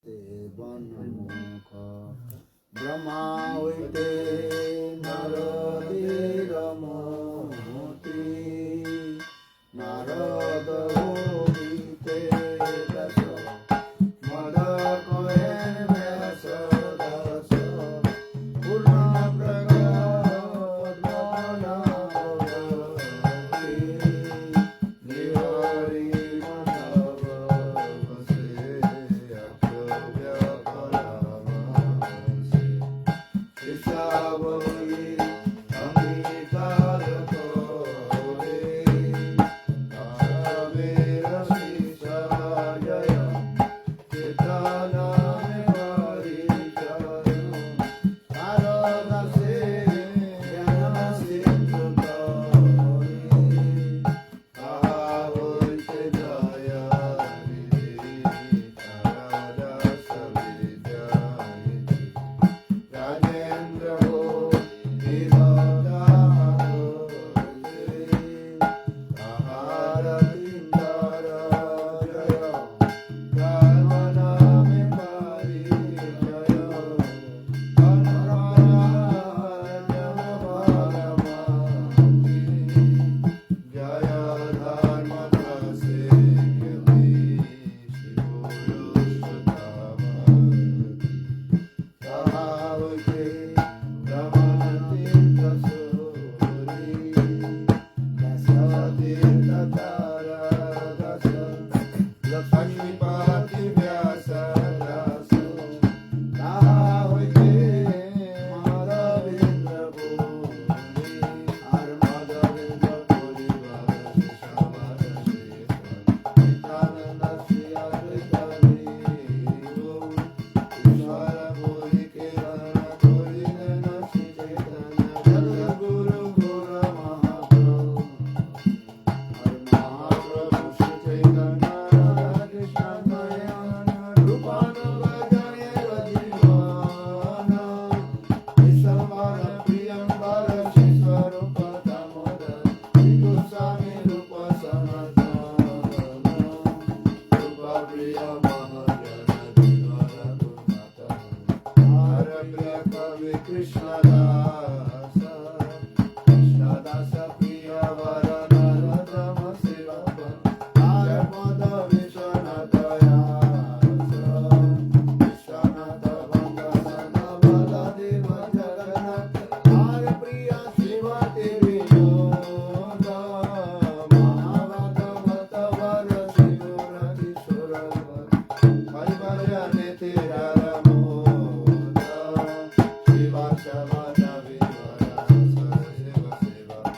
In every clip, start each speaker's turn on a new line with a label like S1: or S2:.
S1: देवन्मुख ब्रह्मा हইতে নারদের মতি নারদ হইতে দশ মদ কহেন ব্যাস দশ পূর্ণ প্রগট মনবতি নিহরি মাধব বসে অক্ষব্য পরমসে ইসাবলি অঙ্গীকার করে আবের শিষায় চেতনামে হরি চরণ নারদাসে জ্ঞান সিন্ধু তরি তাহা হইতে জয় নিধি নারদাস বিজয়িতি রাজেন্দ্র তাহার ইন্দর জয় ধর্ম নামে পারি জয় জয় ধর্ম দাসে কবি তাহা হইতে ব্রহ্মতীর্থ সূরি দশ তীর্থ তারা দশ লক্ষ্মীপতি ব্যাস দাস তাহা হইতে মাধবেন্দ্র পুরী আর মাধবেন্দ্র পরিবার সমাজ নিত্যানন্দ শ্রী অদ্বৈত ঈশ্বর পুরী কেরণ করিলেন শ্রী চৈতন্য জগদ্গুরু গৌর মহাপ্রভু আর মহাপ্রভু শ্রী চৈতন্য রাধা কৃষ্ণ দয়ানন্দ রূপানুগজনের জীবন বিশ্বম্বর প্রিয়ম্বর শ্রী স্বরূপ দামোদর শ্রী গোস্বামী রূপ সনাতন রূপ প্রিয় মহাজন জীবন গুণাত আর প্রিয় কবি কৃষ্ণদাস কৃষ্ণদাস প্রিয় বর নরোত্তম সেবক আর পদ বিশ্বনাথ বিশ্বনাথ বন্দন বলদেব জগন্নাথ আর প্রিয় শ্রীমতী বিনোদ মহাভাগবত বর শিশুর কিশোর হরিভজনে তেরা মোদ শিবাসবদ বিভর সদেব সেবক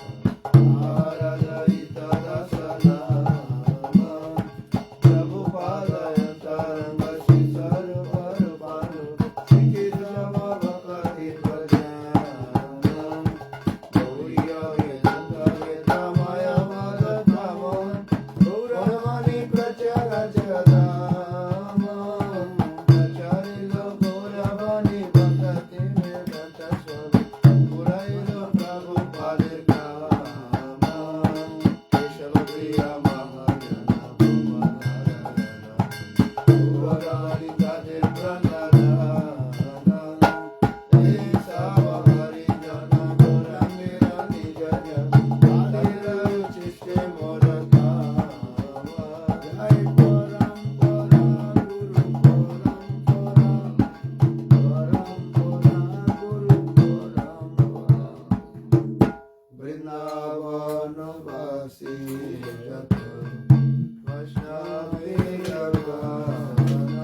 S1: আর ললিত দশনাম প্রভুপাদয় তরঙ্গ শিশর পরপানু শ্রীকেশব ভকতি প্রজানন গৌরীয় বেদান্ত বেদময় মদধামন গৌরমণি প্রচর জগদাম প্রচরিল গৌরবণি ভক্তি বেদান্ত সব পুরাইল প্রভুপাদের কাম কেশব প্রিয় মহাজন ভুবনারায়ণ গৌরাণী তাদের প্রণারায়ণ এসব হরিজন গৌরাঙ্গের নিজজন তাদের উচ্ছিষ্টে মোর কাম জয় পরম পরা গুরু পরম পরা গুরু পরম পরা বৃন্দাবনবাসী যত বৈষ্ণবের গান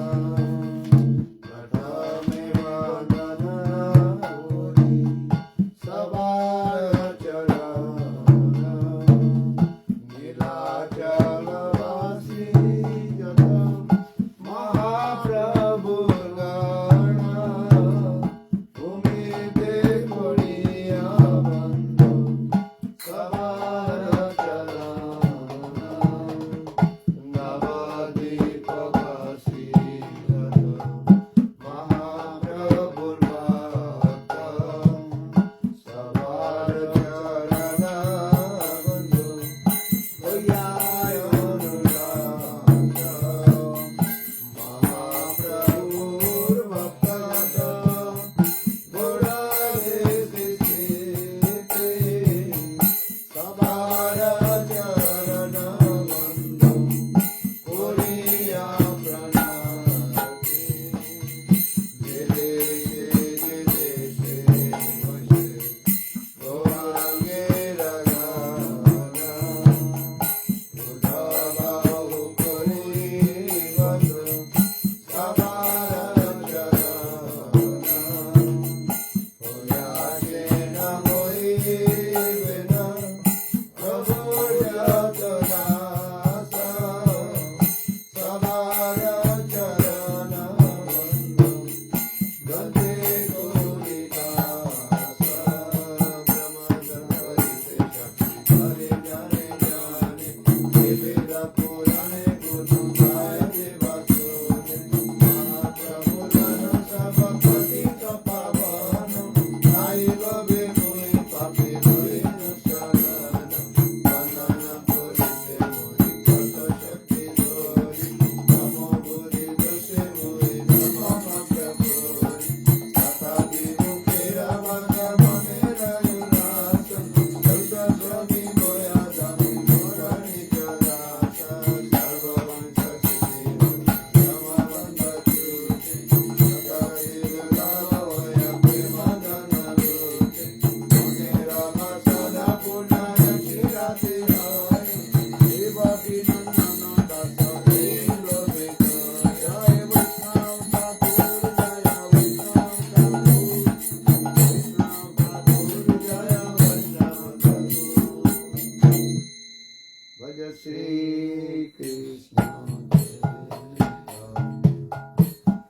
S1: Shri Krishna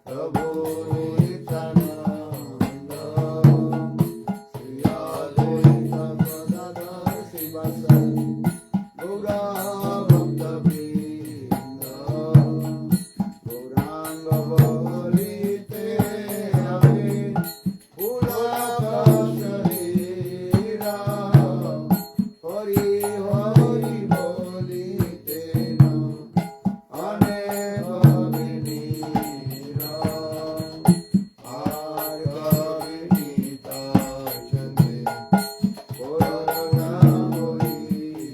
S1: Prabhu Nityananda Shri Advaita Gadadhara Srivasadi Gaura Bhakta Vrinda Gauranga Bharite Hare Puraka Sharira Hari Hari Bolite Na Ane Bhavinira Arga Vinita Chande Korana Hoire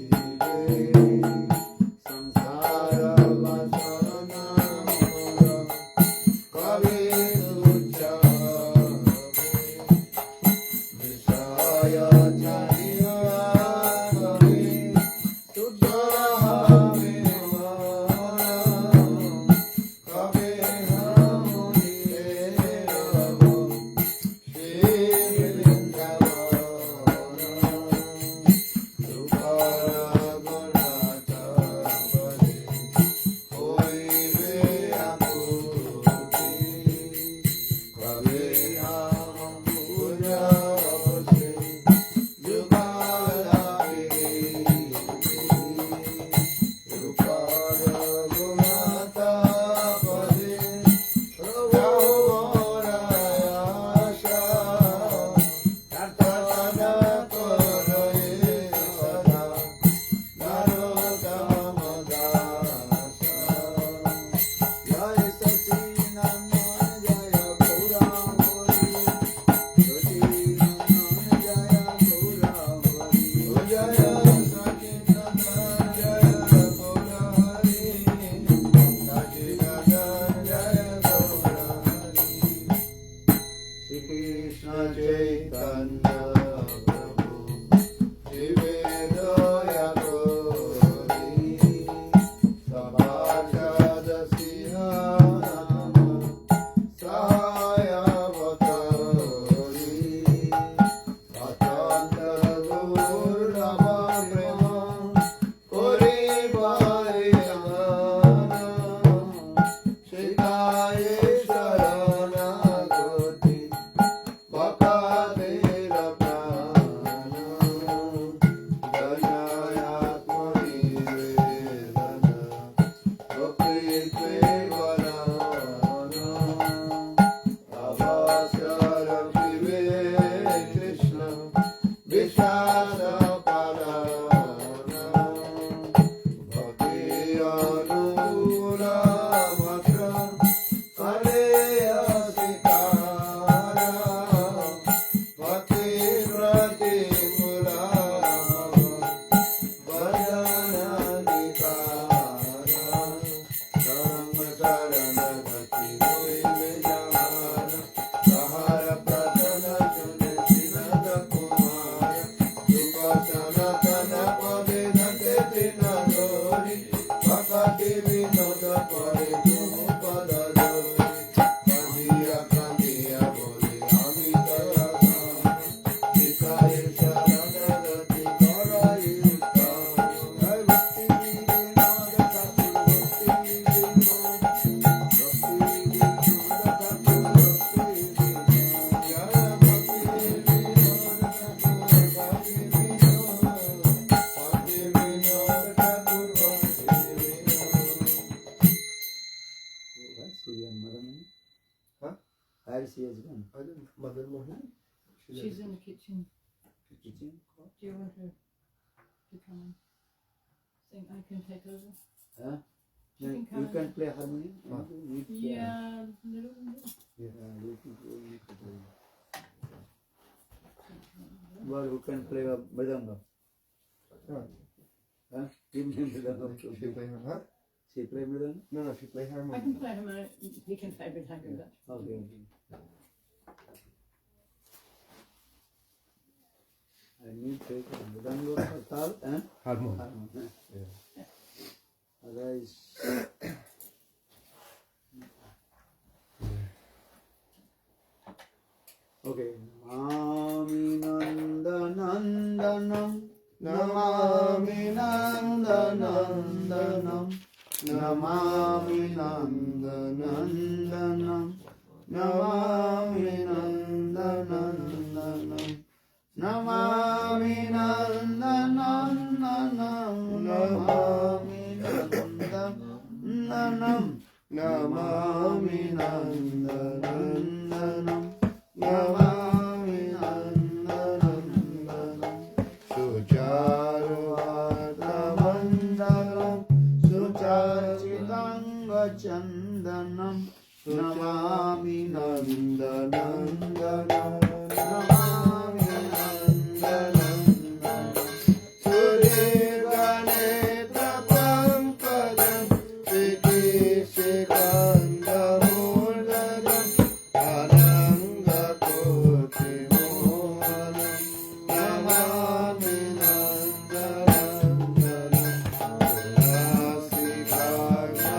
S1: Samsara Vasana Mora
S2: Where she has gone?
S1: I don't know. Mother Mohini?
S3: She's in the kitchen.
S2: Kitchen?
S3: Do you want her to come and sing? I can take over.
S2: Huh?
S3: She
S2: No,
S3: can come
S2: you
S3: and-
S2: can play harmonium?
S1: Ah.
S3: Yeah, little.
S2: Well, who can play a mridanga?
S1: No,
S2: Huh? Give me mridanga.
S1: she play her, huh?
S2: She play mridanga?
S1: No, she play
S3: I
S1: harmonium.
S3: can play him. He can play with Hanger Dutch.
S2: Okay, okay. And you take mridanga, tal, and
S1: Harmonium.
S2: harmonium.
S1: Yeah.
S2: Otherwise, okay. Namami Nandanandanam, Namami Nandanandanam, Namami Nandanandanam, Namami Nandanandanam, Namami Nandanandanam, Namami Nandanandanam, Namami Nandanandanam, Namami Nandanandanam, Sucharuatamandalam, Suchachitangachandanam, Namami Nandanandanam, Namami Nandanandanam, Suryaganeta Pankajam, Sikandamurdajam, Ananga Koti Mohanam, Namami Nandanandanam,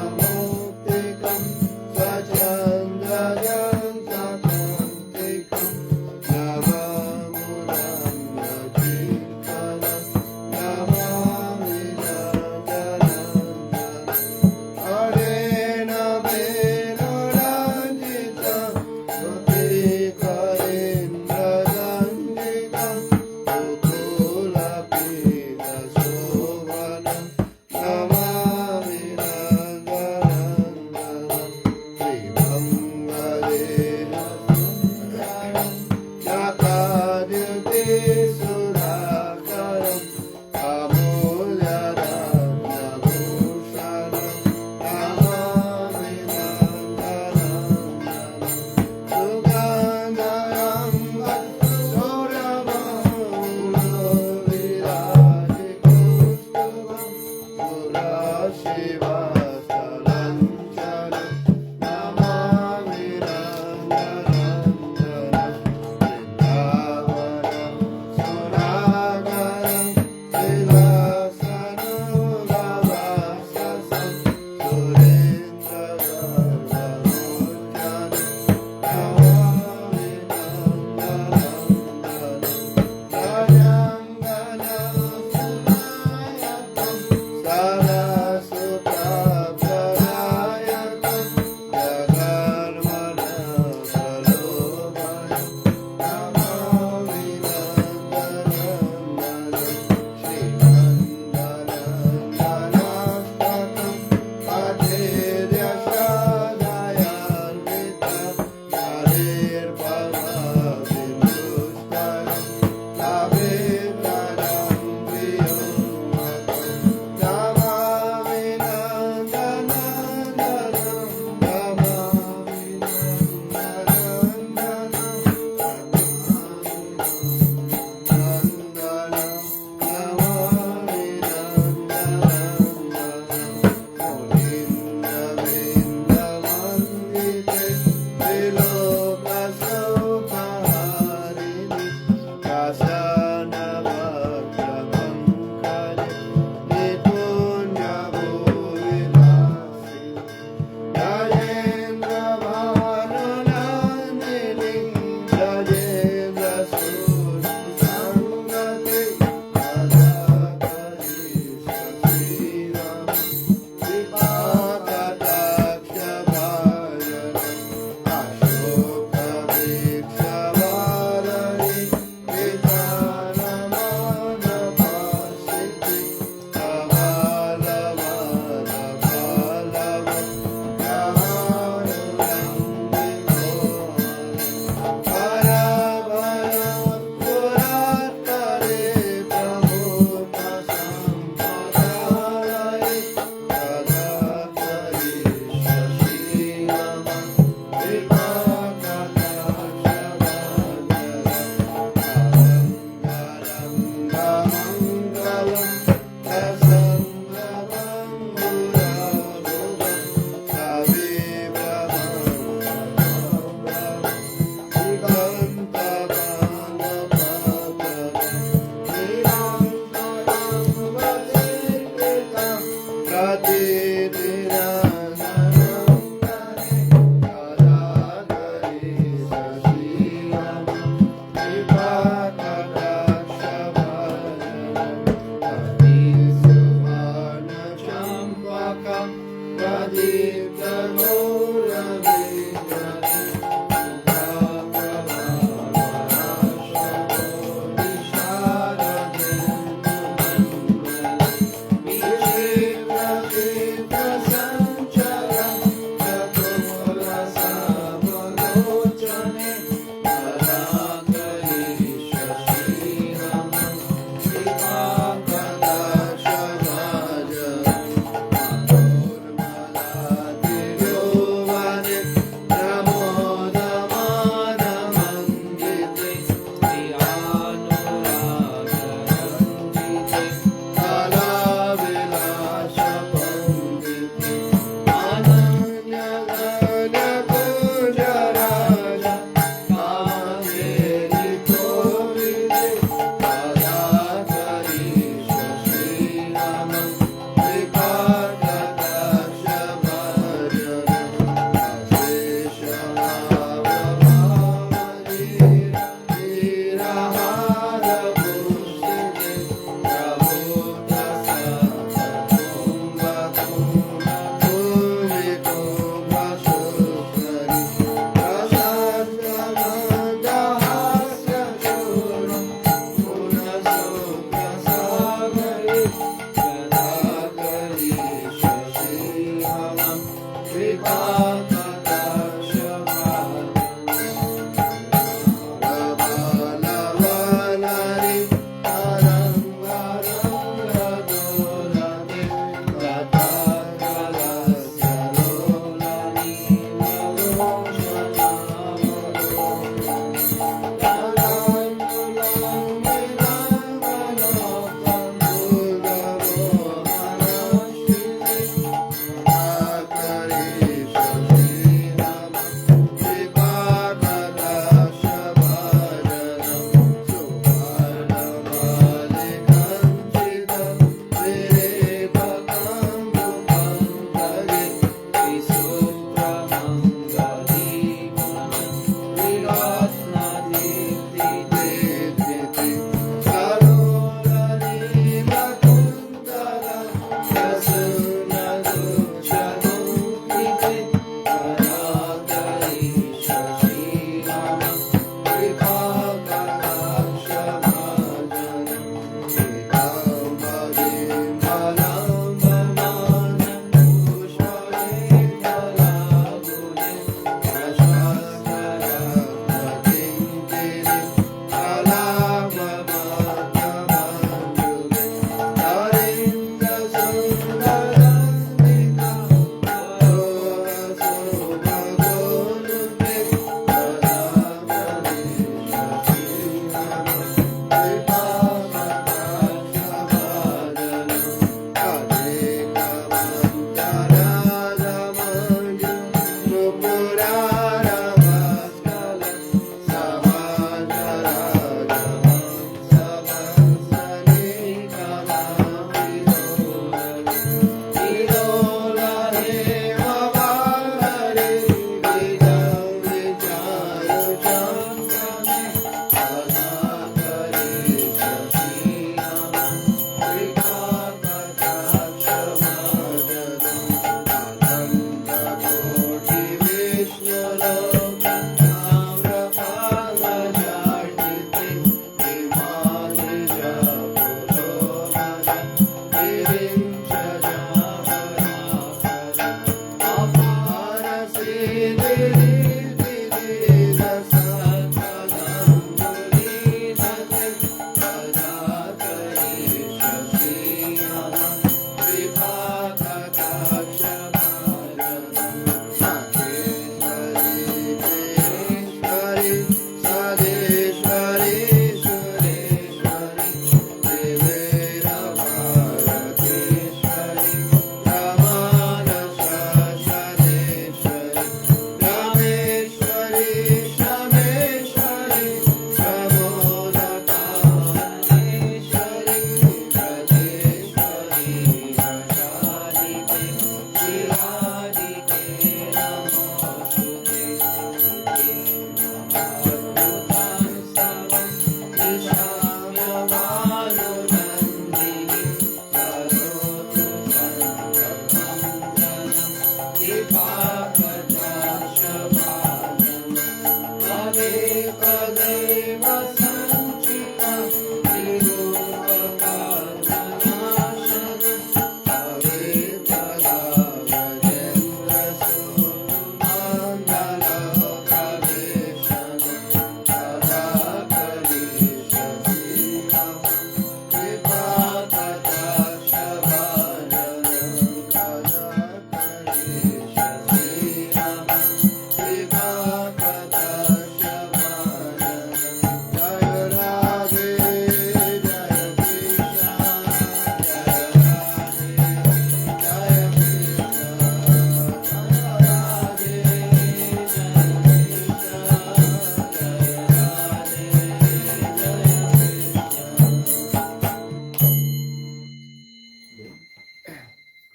S2: Surasikayamuktikam, Sachandajam Sakantikam, Namamurangajitanam, Namami Nandanandanam, Arena Venuranjitam, Rutirikaindrajanjitam, Ukulapita Shovanam, Namami Nandanandanam, Srimangalena Sundaram, Jakadyuti Sudhakaram, Amulyaram Nabhushanam, Namami Nandanandanam, Sugandharam Virajikustabam, Surashivastalancharam, Namami Nandanandanam,
S1: Radhe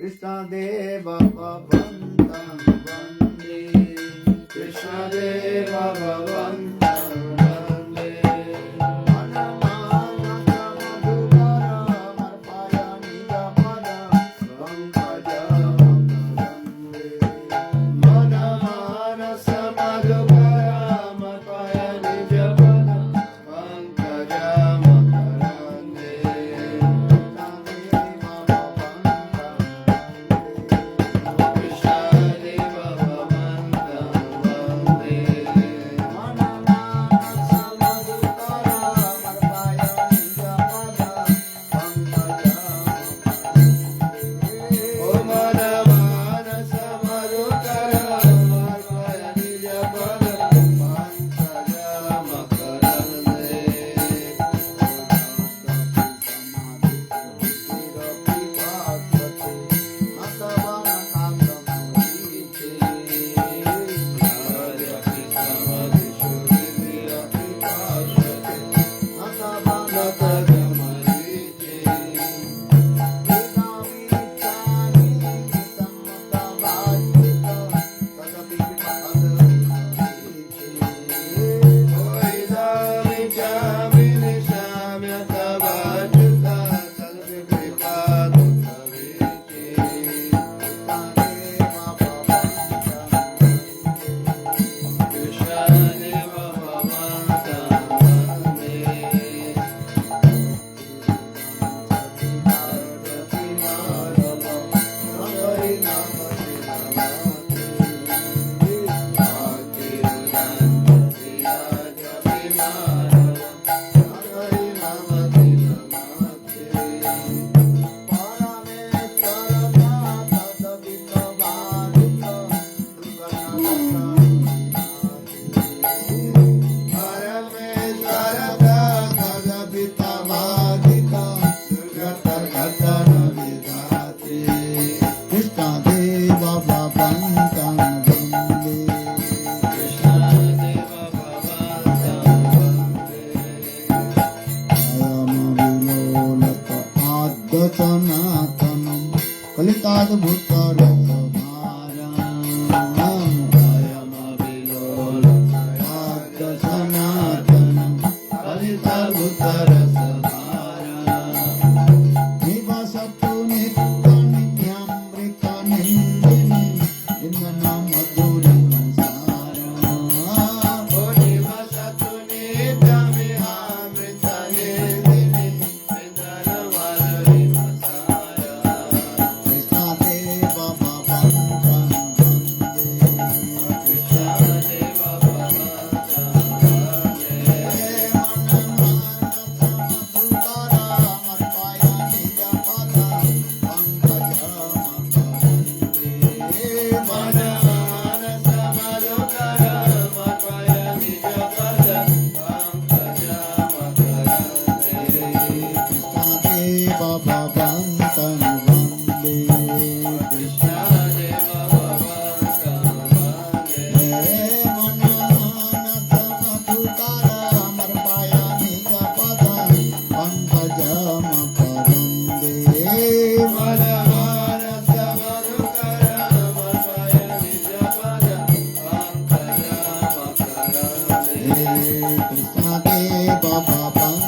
S2: Krishnadev Bhavantam Vande Krishnadev Bhavantam Vande Manamana Samadhukara Marpaya Nijapada Pankajam
S4: Krishna Deva Baba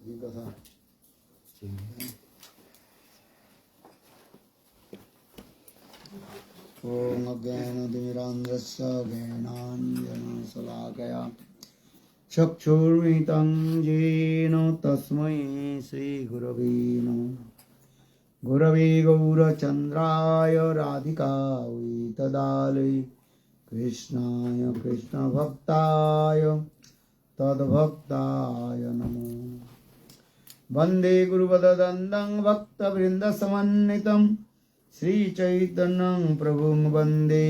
S2: ये कथा ओम अज्ञानतिमिरान्धस्य ज्ञानाञ्जनशलाकया चक्षुर्मिलितं येन तस्मै श्रीगुरवे नमः। गुरवे गौरचन्द्राय राधिकायै तदालये कृष्णाय कृष्णभक्ताय तद्भक्ताय नमो। वन्दे गुरुपदद्वन्द्वं भक्तवृन्दसमन्वितं श्रीचैतन्यं प्रभुं वन्दे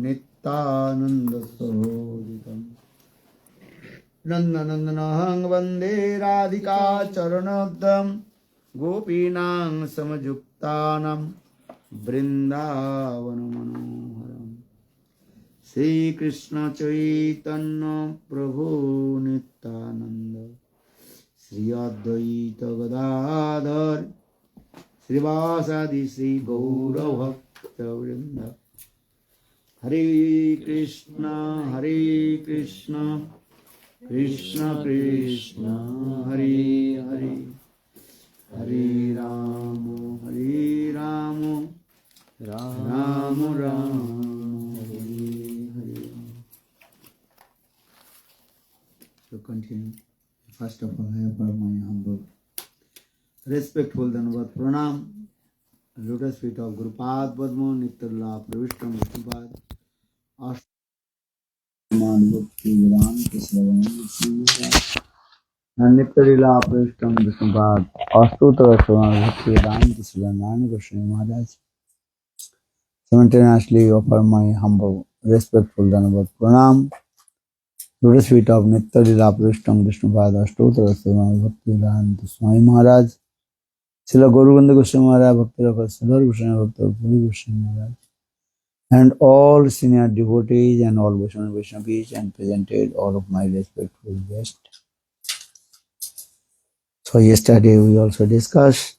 S2: नित्यानन्दसहोदितं। नन्दनन्दनं वन्दे राधिका चरणोद्दं गोपीनां समयुक्तानां वृन्दावनमनोहरम्। श्रीकृष्ण चैतन्य प्रभु नित्यानंद श्री अद्वैत गदाधर श्रीवासादि श्री गौरभक्तवृंद। हरे कृष्ण कृष्ण कृष्ण हरे हरे, हरे Ram Ram Ram Hare Hare. So continue. First of all, I offer my humble, respectful Dandavat Pranam, lotus feet of Gurupad Padma, Nityalila Pravishtam Vishnupad, Ashtaman Bhakti Vedanta Sravanam, and Nityalila Pravishtam Vishnupad, Astutra Sravan Bhakti Vedanta Sravanam Goswami Maharaj. Simultaneously offer my humble, respectful Dandavat Pranam, lotus feet of Nityalila Pravishtam Vishnupad, Astutra Sravan Bhakti Vedanta Swami Maharaj, Srila Gauranga Goswami Maharaj, Bhakti Rakha Sadhar Goswami Bhakti Puri Goswami Maharaj, and all senior devotees and all Vaishnavis and presented all of my respectful guests. So yesterday we also discussed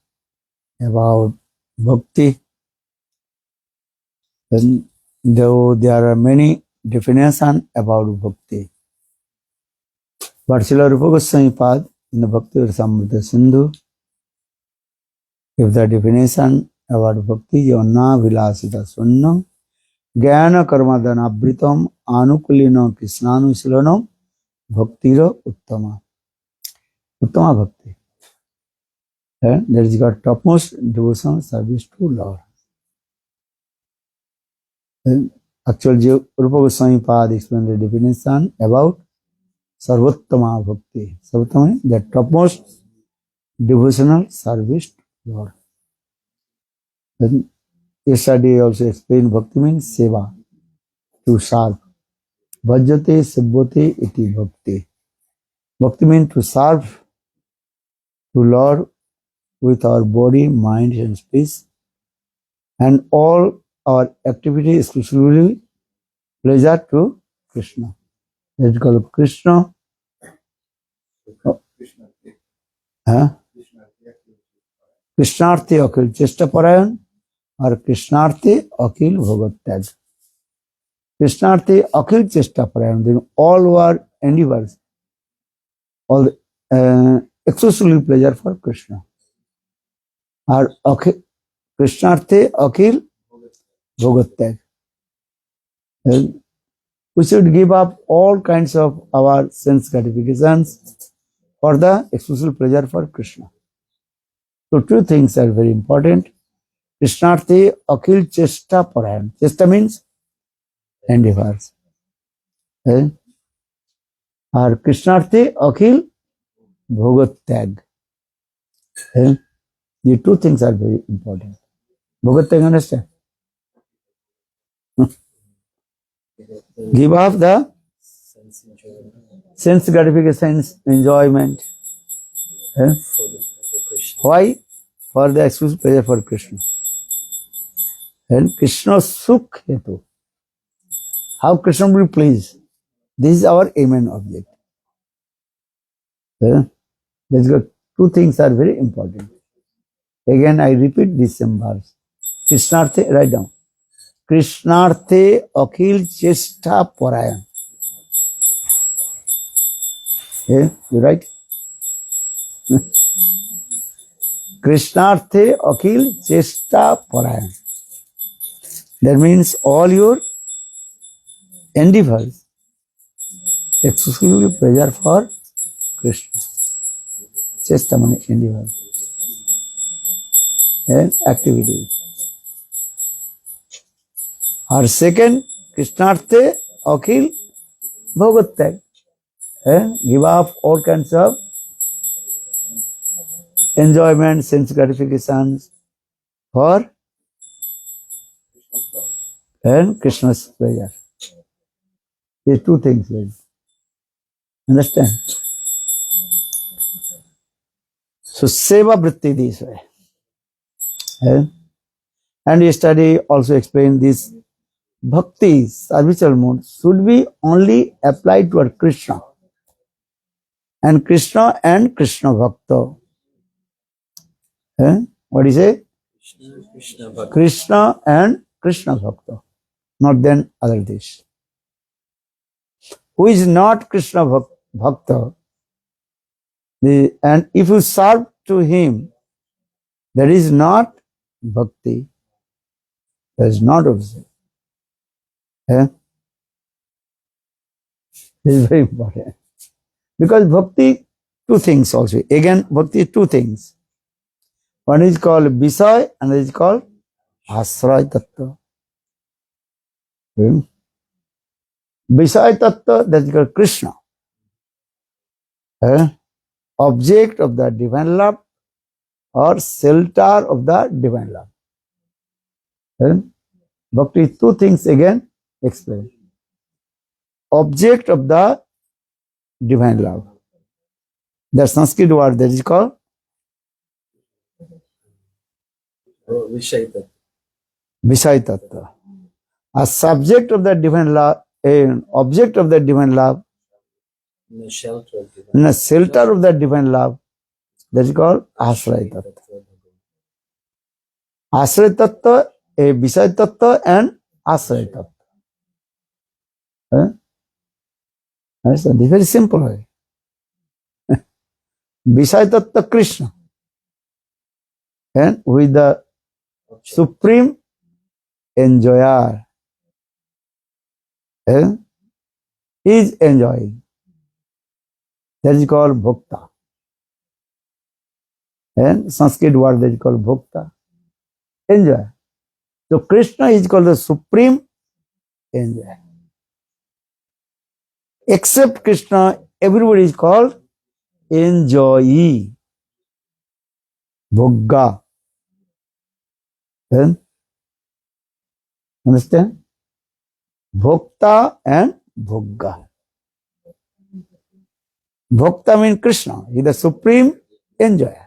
S2: about bhakti. And though there are many definitions about bhakti, but Srila Rupa Goswami Pad in the Bhakti Rasamrita Sindhu, if the definition about bhakti, Jonna Vilasita Sunnam, Jnana Karma Dhanabhritam, Anukulino Krishnanu Silanam, Bhaktira Uttama. Uttama Bhakti. That is got topmost devotion service to Lord. Then actually Rupa Goswami Pad explained the definition about Sarvottama Bhakti. Sarvottama is the topmost devotional service to Lord. Then yesterday also explained Bhakti means Seva, to serve. Bhajate Sibbhate iti Bhakti. Bhakti means to serve to Lord with our body, mind and speech, and all our activity exclusively pleasure to Krishna. That is called Krishna. Krishnarthi Akhil Chesta Parayan or Krishnarthi Akhil Bhagat Tag. Krishnarthi Akhil Chesta Parayan, then all our endeavors, all exclusively pleasure for Krishna. Or Krishnarthi Akhil Bhagat Tag. We should give up all kinds of our sense gratifications for the exclusive pleasure for Krishna. So two things are very important. Krishnarthi Akhil Chesta Parayan. Chesta means endeavors. Or Krishnarthi Akhil Bhogat Tag. The two things are very important. Bhogat Tag, understand? Give up the sense gratification, enjoyment. Why? For the exclusive pleasure for Krishna. And Krishna Sukh Hetu. How Krishna will be pleased. This is our aim and object. There's got two things are very important. Again, I repeat this same verse. Krishnarthe, write down. Krishnarthe Akhil Chesta Parayan. You write? Krishnarthe akil chesta parayan. That means all your endeavors exclusively pleasure for Krishna. Chesta means endeavor and activity. Or second, Krishnarthe akil bhogatag. Give up all kinds of enjoyment, sense gratifications for and Krishna's pleasure. These two things. Understand? So seva vritti this way. And yesterday also explained this bhakti, servicial mode, should be only applied toward Krishna. And Krishna Bhakta. What is it? Krishna and Krishna Bhakta. Not then other this. Who is not Krishna Bhakta, and if you serve to him, that is not bhakti. That is not observed. This is very important. Because bhakti, two things also. Again, bhakti is two things. One is called Visay, another is called Asray Tattva. Visay Tattva, that is called Krishna. Object of the divine love or shelter of the divine love. Bhakti, two things again explained. Object of the divine love. The Sanskrit word that is called Vishay Tattva. A subject of the divine love, an object of the divine love, in a shelter of the divine love, that is called Asray Tattva. Asray Tattva, a Visay Tattva and Asray Tattva. That's a very simple way. Visay Tattva Krishna. And with the supreme enjoyer, is enjoying. That is called bhokta. And Sanskrit word that is called bhokta. Enjoyer. So Krishna is called the supreme enjoyer. Except Krishna, everybody is called enjoyee. Bhogga. Understand? Bhokta and Bhogga. Bhokta means Krishna. He is the supreme enjoyer.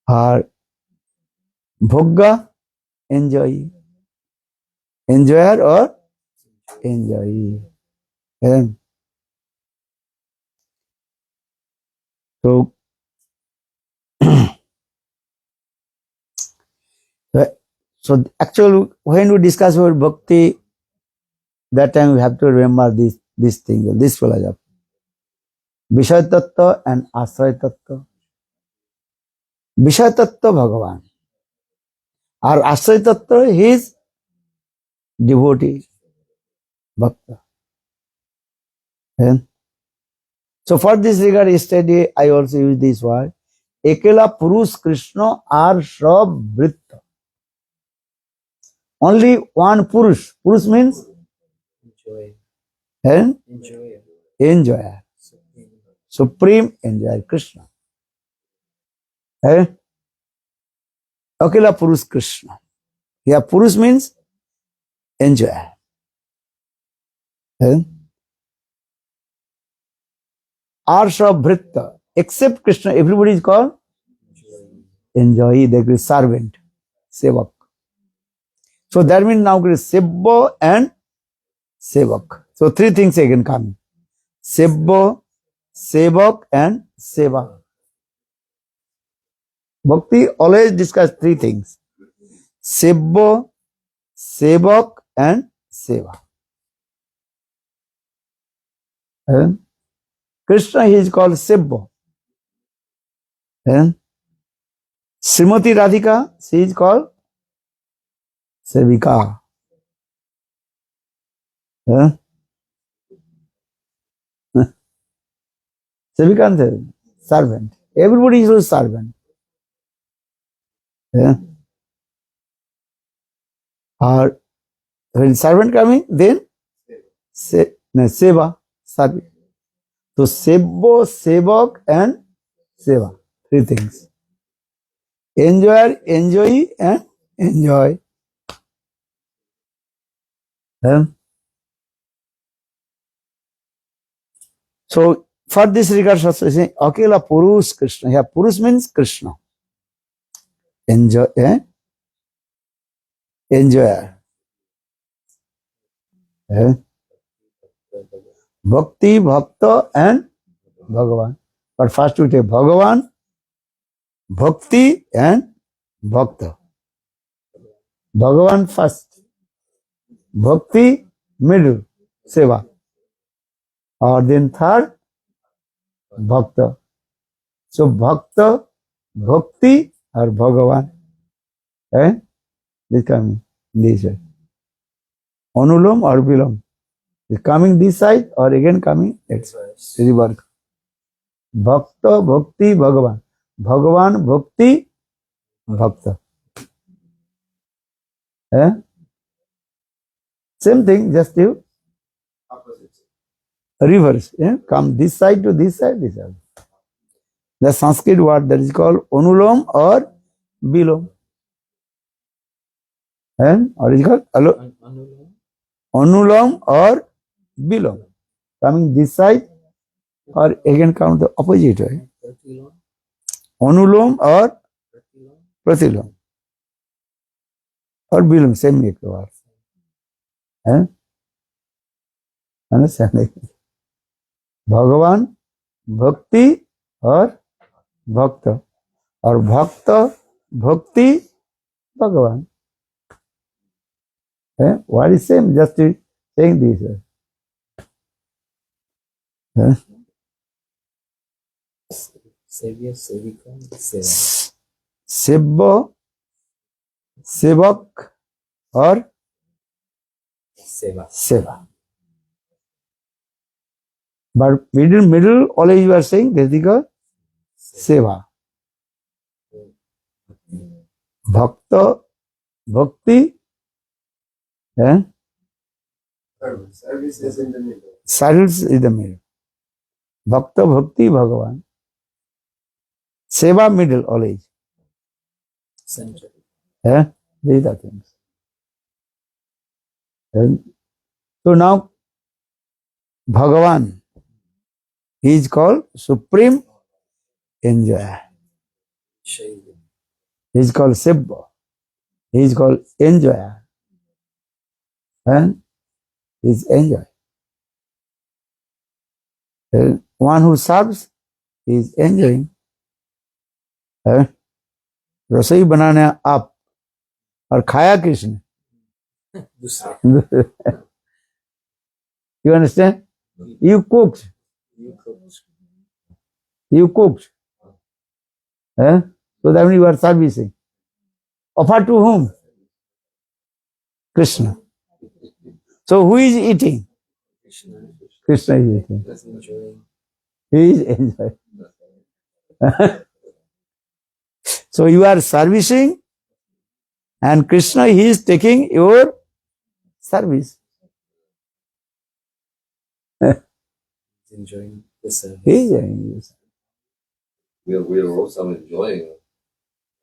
S2: Or Bhogga, enjoyee. Enjoyer or enjoyee. So, so actually, when we discuss about bhakti, that time we have to remember this thing, this philosophy. Vishay Tattva and Asray Tattva. Vishay Tattva Bhagavan. Or Asray Tattva, his devotee, Bhakta. So for this regard, yesterday I also used this word. Ekela Purush Krishna ar Sab Vritta. Only one Purush. Purush means? Enjoyer. Supreme enjoyer, Krishna. Akela Purush Krishna. Here Purush means enjoyer. Arsha Vritta. Except Krishna, everybody is called enjoyee, that is servant, sevak. So that means now it is Sebbo and Sevak. So three things again come. Sebbo, Sevak and Seva. Bhakti always discuss three things. Sebbo, Sevak and Seva. And Krishna, he is called Sebbo. And Srimati Radhika, she is called Sevika. And Sevika is servant. Everybody is a servant. And or when servant coming, then Seva, service. So Sebbo, Sevak and Seva. Three things. Enjoyer, enjoyee and enjoy. So for this regard, Shastra is saying, Akela Purush Krishna. Here Purush means Krishna. Enjoy, enjoyer. Bhakti, Bhakta and Bhagavan. But first we take Bhagavan, Bhakti and Bhakta. Bhagavan first, Bhakti middle, Seva. Or then third, Bhakta. So Bhakta, Bhakti or Bhagavan. This coming this way. Anulom or Vilom. Is coming this side or again coming next side. Reverse. Bhakta, Bhakti, Bhagavan. Bhagavan, Bhakti, Bhakta. Same thing, just you reverse. Come this side to this side, this side. The Sanskrit word that is called Anulom or Vilom. Or is it called Anulom or Vilom. Coming this side or again come the opposite way. Anulom or Pratilom. Or Vilom, same word. Understand? Bhagavan, Bhakti or Bhakta. Or Bhakta, Bhakti, Bhagavan. What is same? Just saying this.
S4: Savior, Sevika, Seva.
S2: Sebbo, Sevak or
S4: Seva.
S2: Seva. But middle, always you are saying Vedika Seva. Bhakta, Bhakti,
S1: Service is in the middle.
S2: silence is the middle. Bhakta, Bhakti, Bhagavan. Seva middle always.
S4: Center.
S2: These are things. So now Bhagavan, he is called Supreme Enjoyer.
S4: Shaiva.
S2: He is called Sebbo. He is called Enjoyer. And he is enjoy. One who serves is enjoying. रसोई बनाने आप और खाया किसने?
S4: Dusra.
S2: You understand? You cooked. You cooked. So that means you are servicing. Offer to whom? Krishna. So who is eating?
S4: Krishna.
S2: Krishna is eating.
S4: That's enjoying.
S2: He is enjoying. So you are servicing and Krishna, he is taking your service.
S4: Enjoying the service.
S2: He is enjoying this.
S5: We are also enjoying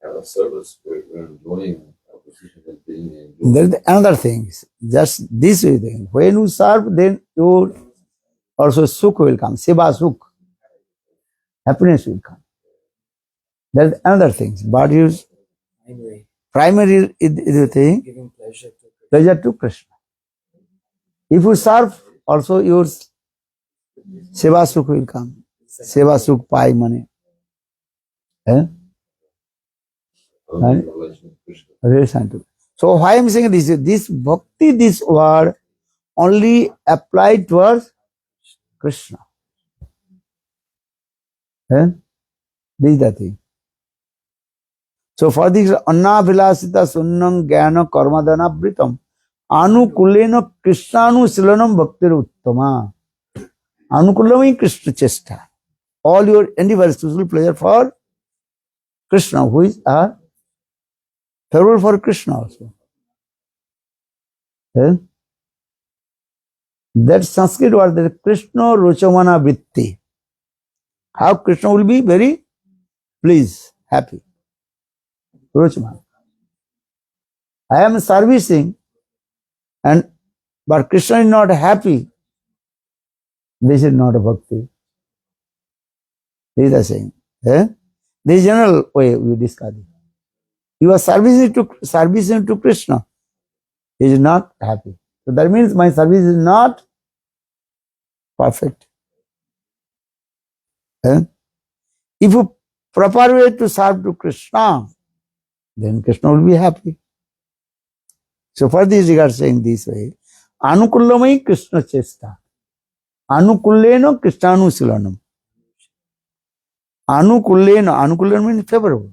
S5: our service. We're enjoying our position as being enjoyed.
S2: There is another thing. Just this way thing. When you serve, then your also sukh will come. Seva sukh. Happiness will come. There is another thing. But your primary is the thing,
S4: Giving pleasure to
S2: pleasure to Krishna. If you serve, also your seva sukh will come. Seva sukh pai money.
S5: Our relation to Krishna.
S2: Relation to. So why I am saying this? This bhakti, this word only applied towards Krishna. Eh? This is the thing. So for this anna vilasita sunnam jnana karmadana britam anukulena krishnanu silanam bhaktir uttama. Anukulami Krishna chesta. All your endeavors to pleasure for Krishna, who is favorable for Krishna also. Eh? That Sanskrit word, that Krishna Rochamana Vritti. How Krishna will be very pleased, happy. Rochamana. I am servicing, but Krishna is not happy. This is not a bhakti. This is the saying. Eh? This is general way we discuss it. You are servicing to Krishna. He is not happy. So that means my service is not perfect. Eh? If you proper way to serve to Krishna, then Krishna will be happy. So for this regard saying this way, Anukullamai Krishna chesta. Anukulleno Krishnanusilanam. Anukulleno means favorable.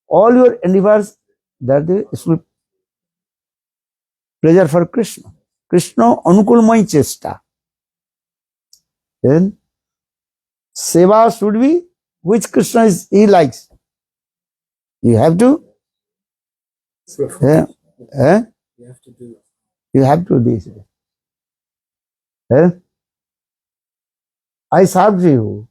S2: All your endeavors that is pleasure for Krishna. Krishna Anukulmai chesta. Then seva should be which Krishna he likes. You have to.
S4: You have to do it.
S2: You have to do this. I served you.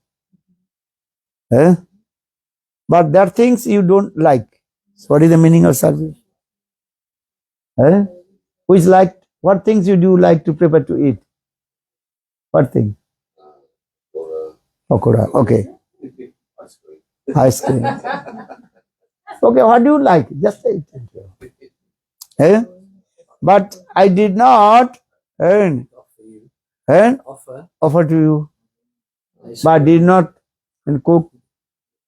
S2: But there are things you don't like. So what is the meaning of service? Which like, what things you do like to prepare to eat? What thing? Pakora. Okay. Ice cream. Okay, what do you like? Just say it. But I did not offer to you. But I did not cook.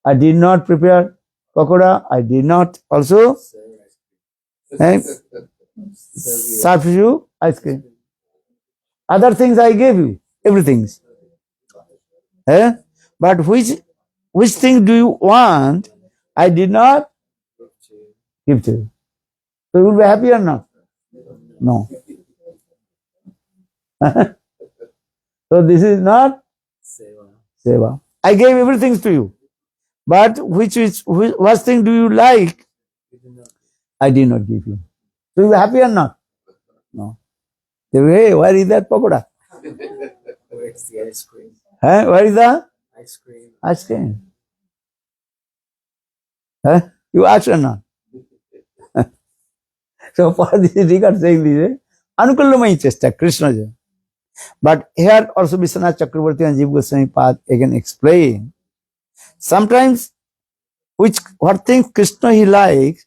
S2: I did not prepare pakora. I did not also serve you ice cream. Other things I gave you, everything. But which thing do you want? I did not give to you. So you will be happy or not? No. So this is not seva. I gave everything to you. But which thing do you like? I did not give you. So you will be happy or not? No. They will, hey, where is that pakoda?
S4: Where is the ice cream?
S2: Where is the
S4: Ice cream.
S2: ice cream? You ask or not? So for this regard saying this, Anukullamai chesta, Krishna. But here also Vishwanath Chakravarti and Jiva Goswami Pad again explain. Sometimes what things Krishna he likes,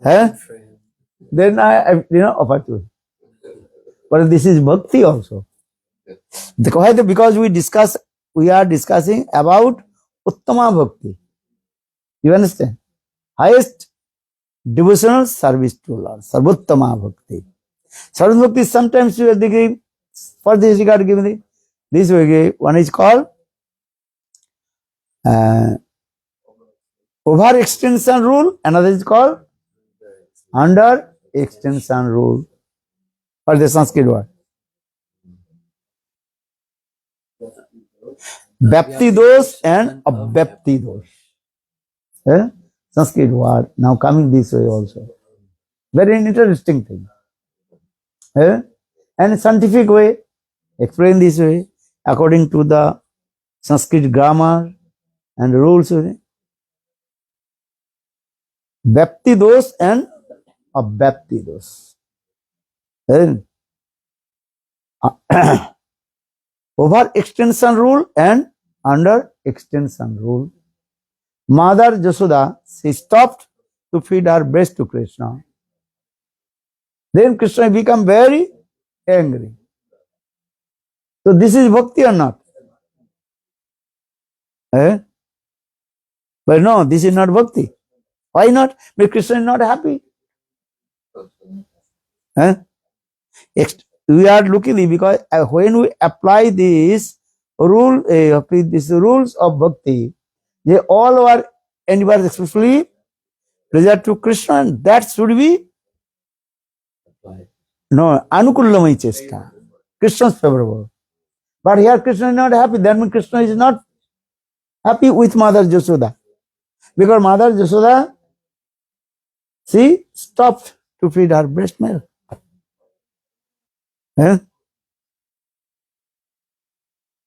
S2: then I offer to him. But this is bhakti also. Because we are discussing about Uttama Bhakti. You understand? Highest devotional service to Lord. Sarvottama Bhakti. Sarva Bhakti sometimes you are giving, for this regard given this way. One is called over extension rule, another is called under extension rule. For the Sanskrit word. Bhakti dosh and abhyapti dosh. Sanskrit word. Now coming this way also. Very interesting thing. And scientific way, explain this way, according to the Sanskrit grammar and rules. Bhakti dosh and abhyapti dosh. Over extension rule and under extension rule. Mother Jasoda, she stopped to feed her breast to Krishna. Then Krishna became very angry. So this is bhakti or not? But no, this is not bhakti. Why not? Because Krishna is not happy. We are looking because when we apply this these rules of bhakti, they all are endeavors especially resort to Krishna, and that should be
S5: Apply.
S2: no anukulamai chesta. Krishna is favorable. But here Krishna is not happy. That means Krishna is not happy with Mother Jasoda. Because Mother Jasoda, she stopped to feed her breast milk. Eh?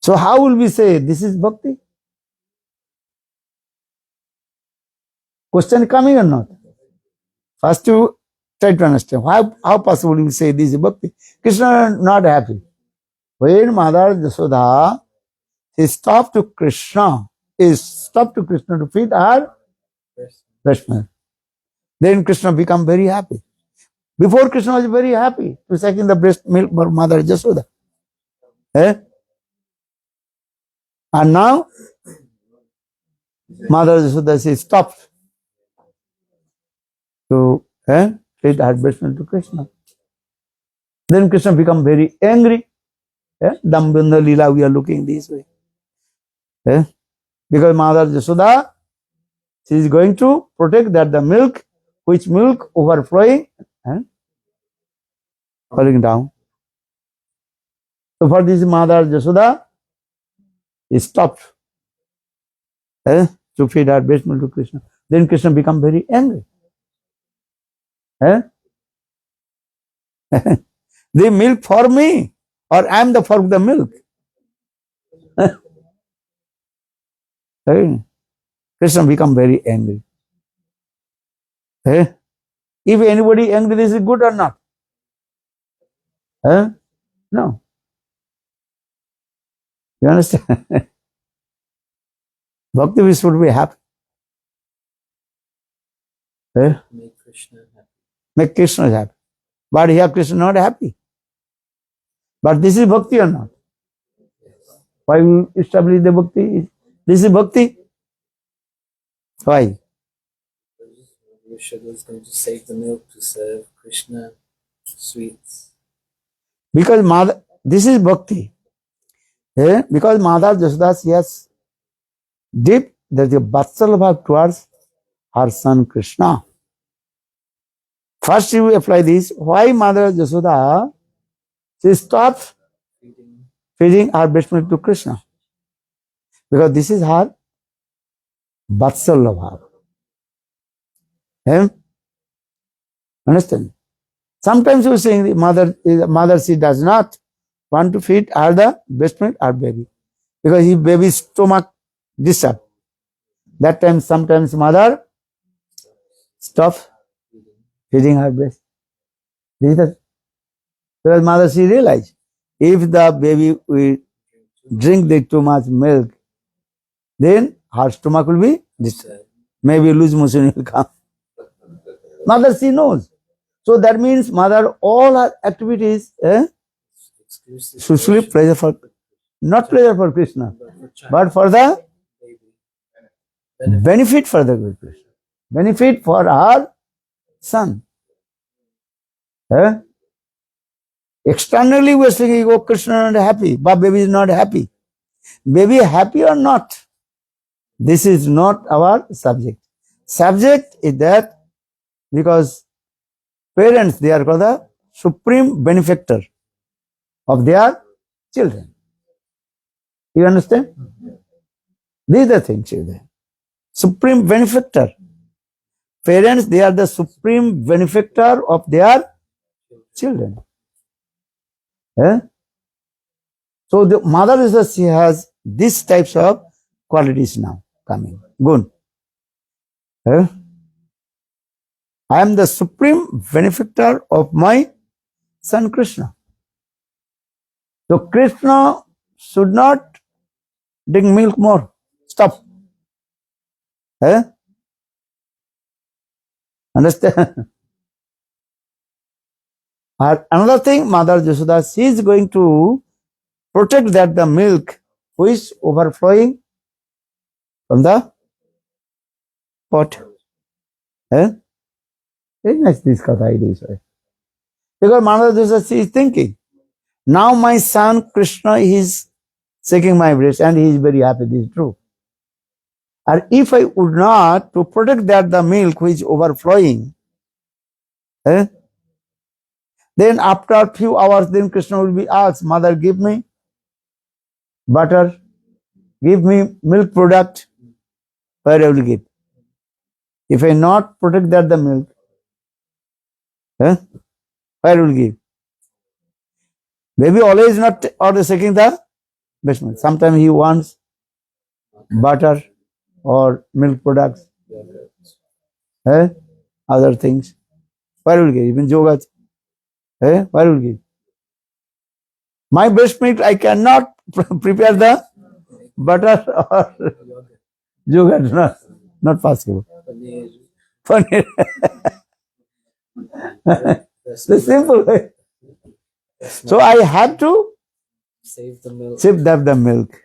S2: So how will we say this is bhakti? Question coming or not? First you try to understand. How possible we say this is bhakti? Krishna is not happy. When Mother Jasoda is stopped to Krishna to feed her breast milk. Then Krishna become very happy. Before Krishna was very happy to sucking the breast milk for Mother Jasoda. Eh? And now Mother Jasoda she stopped to feed her breast milk to Krishna. Then Krishna become very angry. Dambandha Leela, we are looking this way. Because Mother Jasoda, she is going to protect that the milk overflowing and falling down. So for this Mother Jasoda is stopped to feed her breast milk to Krishna. Then Krishna become very angry. The milk for me, or I am the for the milk. Krishna become very angry. If anybody angry, this is good or not? No. You understand? Bhakti we should be happy.
S4: Make Krishna happy.
S2: Make Krishna happy. But here Krishna not happy. But this is bhakti or not? Why we establish the bhakti? This is bhakti. Why?
S4: Vishad was going to save the milk to serve Krishna sweets.
S2: Because this is bhakti. Because Mother Jasoda, she has deep, there is a vatsal bhav towards her son Krishna. First you apply this. Why Mother Jasoda, she stopped feeding her breast milk to Krishna? Because this is her vatsal bhav. Understand? Sometimes you are saying the mother she does not want to feed her the breast milk her baby. Because his baby's stomach disturbed. That time sometimes mother stops feeding her breast. Because mother she realized if the baby will drink the too much milk, then her stomach will be disturbed. Maybe loose motion will come. Mother she knows. So that means mother all her activities socially pleasure for, not pleasure for Krishna, but for the benefit for the good Krishna. Benefit for her son. Externally we are saying, oh, Krishna is not happy, but baby is not happy. Baby happy or not? This is not our subject. Subject is that because parents, they are called the supreme benefactor of their children. You understand? These are the things, children. Supreme benefactor. Parents, they are the supreme benefactor of their children. So the mother is she has these types of qualities now coming. Good. I am the supreme benefactor of my son Krishna. So Krishna should not drink milk more. Stop. Understand? Another thing, Mother Jasoda, she is going to protect that the milk which is overflowing from the pot. Very nice this katha is. Because Mother Jasoda, she is thinking, now my son Krishna is shaking my breast, and he is very happy. This is true. And if I would not to protect that the milk which is overflowing, then after a few hours, then Krishna will be asked, Mother, give me butter, give me milk product, where I will give. If I not protect that the milk, where I will give. Baby always not always taking the breast milk. Sometimes he wants butter or milk products, other things. Where will give? Even yoga, where will give? My breast milk, I cannot prepare the butter or yogurt. Not possible.
S4: Paneer.
S2: Paneer. The simple way. So I have to
S4: Save the milk.
S2: sip the milk.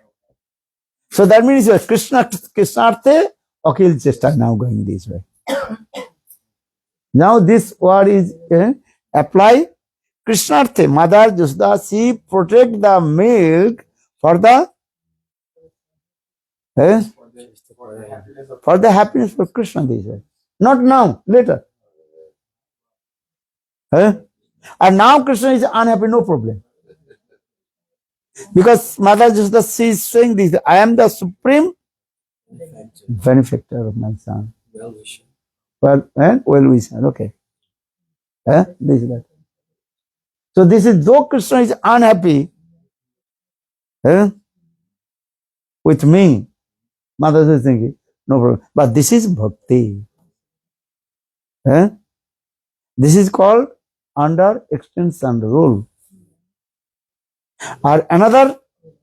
S2: So that means Krishnarthe Akhil Chesta now going this way. Now this word is apply Krishnarthe. Mother Jashoda, she protect the milk for the for the happiness for Krishna this way. Not now, later. And now Krishna is unhappy, no problem. Because Mother Jashoda, she is saying this, I am the supreme benefactor of my son.
S4: Well wisher.
S2: Well-wisher, okay. This is that. So this is, though Krishna is unhappy with me, Mother is thinking, no problem. But this is bhakti. This is called under extension rule. Or another,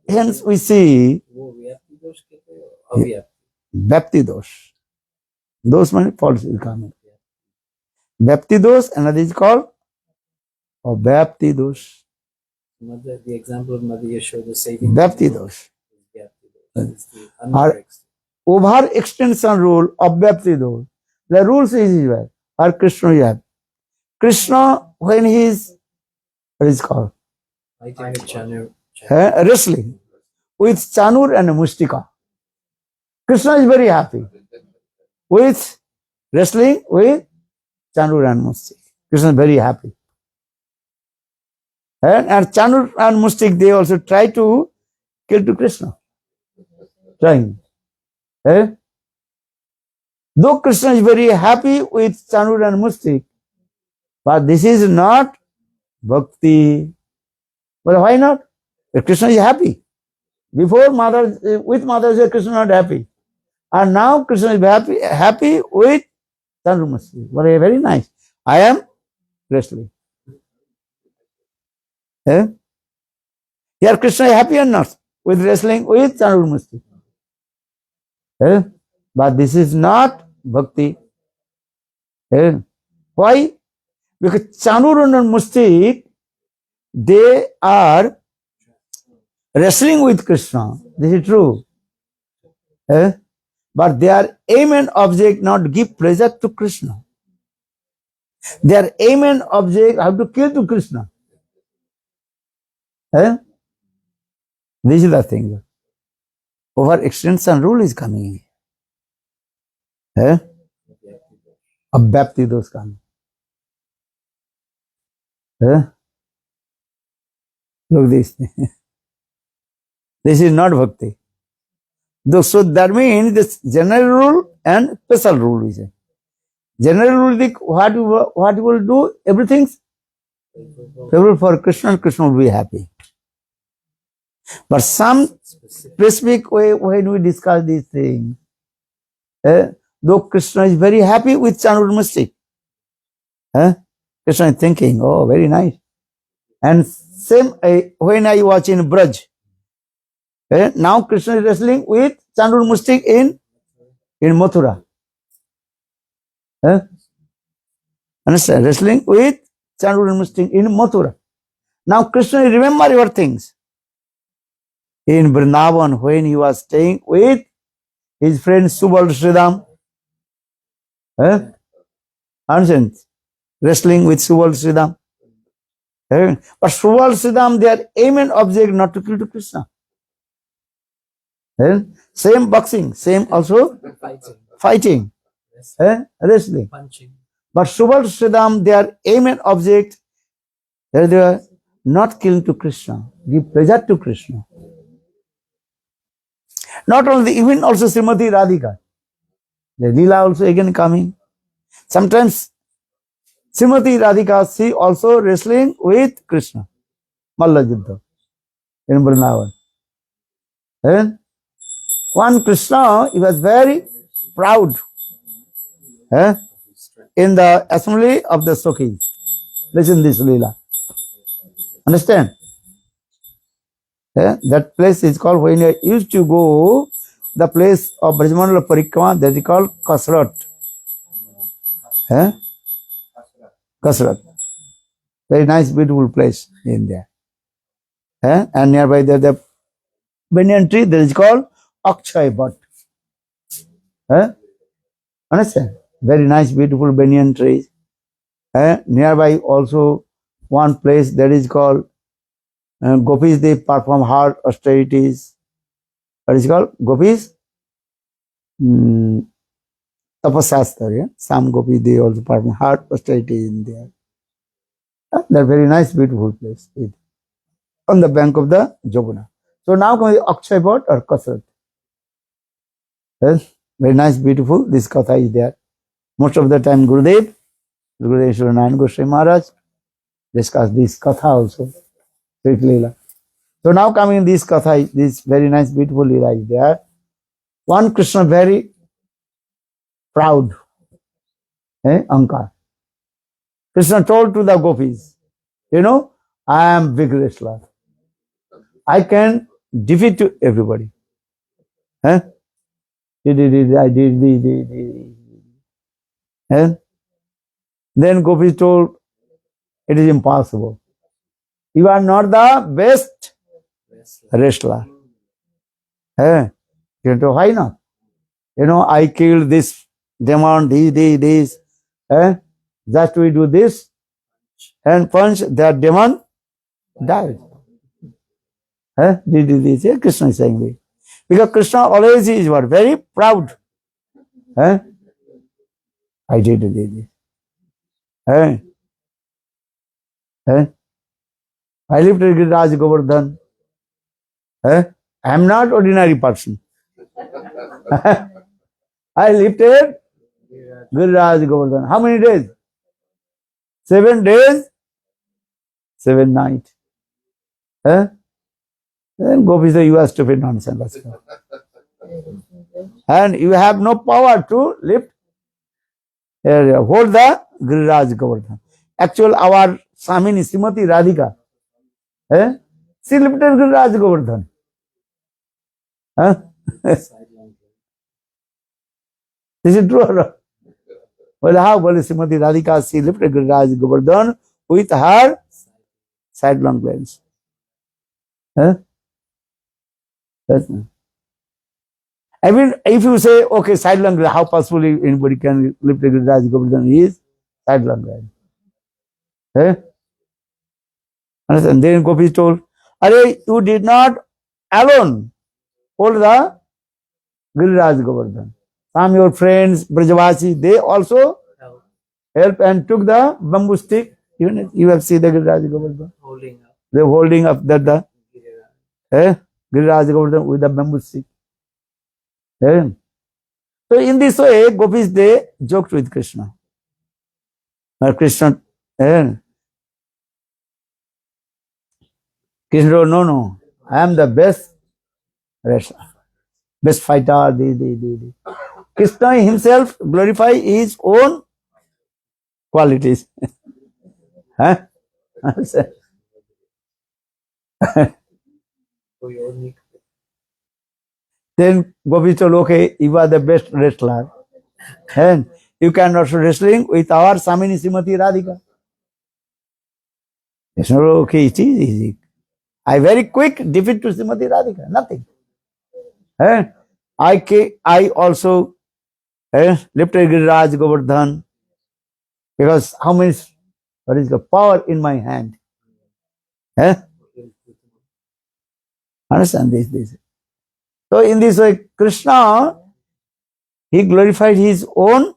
S2: hence we see
S4: वो व्याप्ति दोष कहते हैं और अव्याप्ति.
S2: Vyapti dosh. Those means false will come. Vyapti dosh, another is called Vyapti dosh.
S4: Mother, the example of Mother Yashoda saving
S2: Vyapti dosh.
S4: It's the
S2: Or
S4: unmixed.
S2: over extension rule of Vyapti dosh. The rules is where? Or Krishna you have. Krishna, when he is, what is called?
S4: Fighting with Chanu.
S2: Wrestling with Chanur and Mustika. Krishna is very happy with wrestling with Chanur and Mustik. Krishna is very happy. And Chanur and Mustik, they also try to kill to Krishna. Trying. Though Krishna is very happy with Chanur and Mustik, but this is not bhakti. Well, why not? If Krishna is happy. Before Mother, with Mother, Krishna is not happy. And now Krishna is happy with Chanur Mustik. Well, very nice. I am wrestling. Here Krishna is happy or not with wrestling with Chanur Mustik. But this is not bhakti. Why? Because Chanur and Mustik, they are wrestling with Krishna. This is true. But their aim and object not give pleasure to Krishna. Their aim and object have to kill to Krishna. This is the thing. Over extension rule is coming in. Abhyapti dosh coming. Look this. This is not bhakti. So that means this general rule and special rule we say. General rule is what you will do, everything favorable for Krishna, Krishna will be happy. But some specific way when we discuss these things, though Krishna is very happy with Chanur Mustik, Krishna is thinking, oh, very nice. And same when I watch in Braj, now Krishna is wrestling with Chanur Mustik in Mathura. Understand? Wrestling with Chanur Mustik in Mathura. Now Krishna, remember your things. In Vrindavan, when he was staying with his friend Subal Sridham, understand? Wrestling with Subal Sridham. But Subal Sridham, their aim and object not to kill to Krishna. Same boxing, same also
S4: Fighting,
S2: fighting, wrestling.
S4: punching.
S2: But Subal Sridham, their aim and object, they are not killing to Krishna, give pleasure to Krishna. Not only, even also Srimati Radhika. The Leela also again coming. Sometimes Srimati Radhika, she also wrestling with Krishna. Malla Juddha in Vrindavan. And one Krishna, he was very proud in the assembly of the Sukhis. Listen this Leela. Understand? That place is called, when you used to go, the place of Brajmandala Parikrama, that is called Kasrat. Kasrat. Very nice, beautiful place in there. And nearby there the banyan tree, that is called Akshay Bhat. Understand? Very nice, beautiful banyan trees. Nearby also one place that is called Gopis, they perform hard austerities. What is it called? Gopis? Tapasastra, Some Gopis, they also perform hard austerities in there. They're very nice, beautiful place. On the bank of the Jabuna. So now comes Akshay Bhat or Kasrat. Very nice, beautiful. This katha is there. Most of the time Gurudev Sri Narayan Goswami Maharaj discuss this katha also. Leela. So now coming this katha, this very nice, beautiful Leela is there. One Krishna very proud, Ankar. Krishna told to the gopis, I am big wrestler. I can defeat to everybody. I did. Then gopis told, it is impossible. You are not the best wrestler. Why not? I killed this demon, this. Just we do this and punch, that demon died. Did this? Krishna is saying this. Because Krishna always is what? Very proud. I did this. I lifted Giriraj Govardhan. I am not ordinary person. I lifted Giriraj Govardhan. How many days? 7 days, 7 nights. Then Gopi said, you are stupid nonsense. Let's go. And you have no power to lift, hold the Giriraj Govardhan. Actually, our Swamini Srimati Radhika, she lifted Giriraj Govardhan. Is it true or not? Well, how? Well, Srimati Radhika, she lifted Giriraj Govardhan with her sidelong glance. I mean, if you say, okay, sidelong glance, how possibly anybody can lift a Giriraj Govardhan is sidelong glance. And then Gopi told, Arey, you did not alone hold the Giriraj Govardhan. Some your friends, Brajavasi, they also help and took the bamboo stick. You have seen the Giriraj Govardhan. They are holding up the Giriraj Govardhan with the bamboo stick. So in this way, Gopis, they joked with Krishna. Krishna, Krishna, no, I am the best wrestler, best fighter. Krishna himself glorify his own qualities. Then Gopi told, okay, you are the best wrestler. And you can also wrestling with our Swamini Srimati Radhika. Krishna, okay, it is easy. I very quick defeat to Srimati Radhika, nothing. I also lifted Giriraj Govardhan because what is the power in my hand? Understand this. So in this way, Krishna, he glorified his own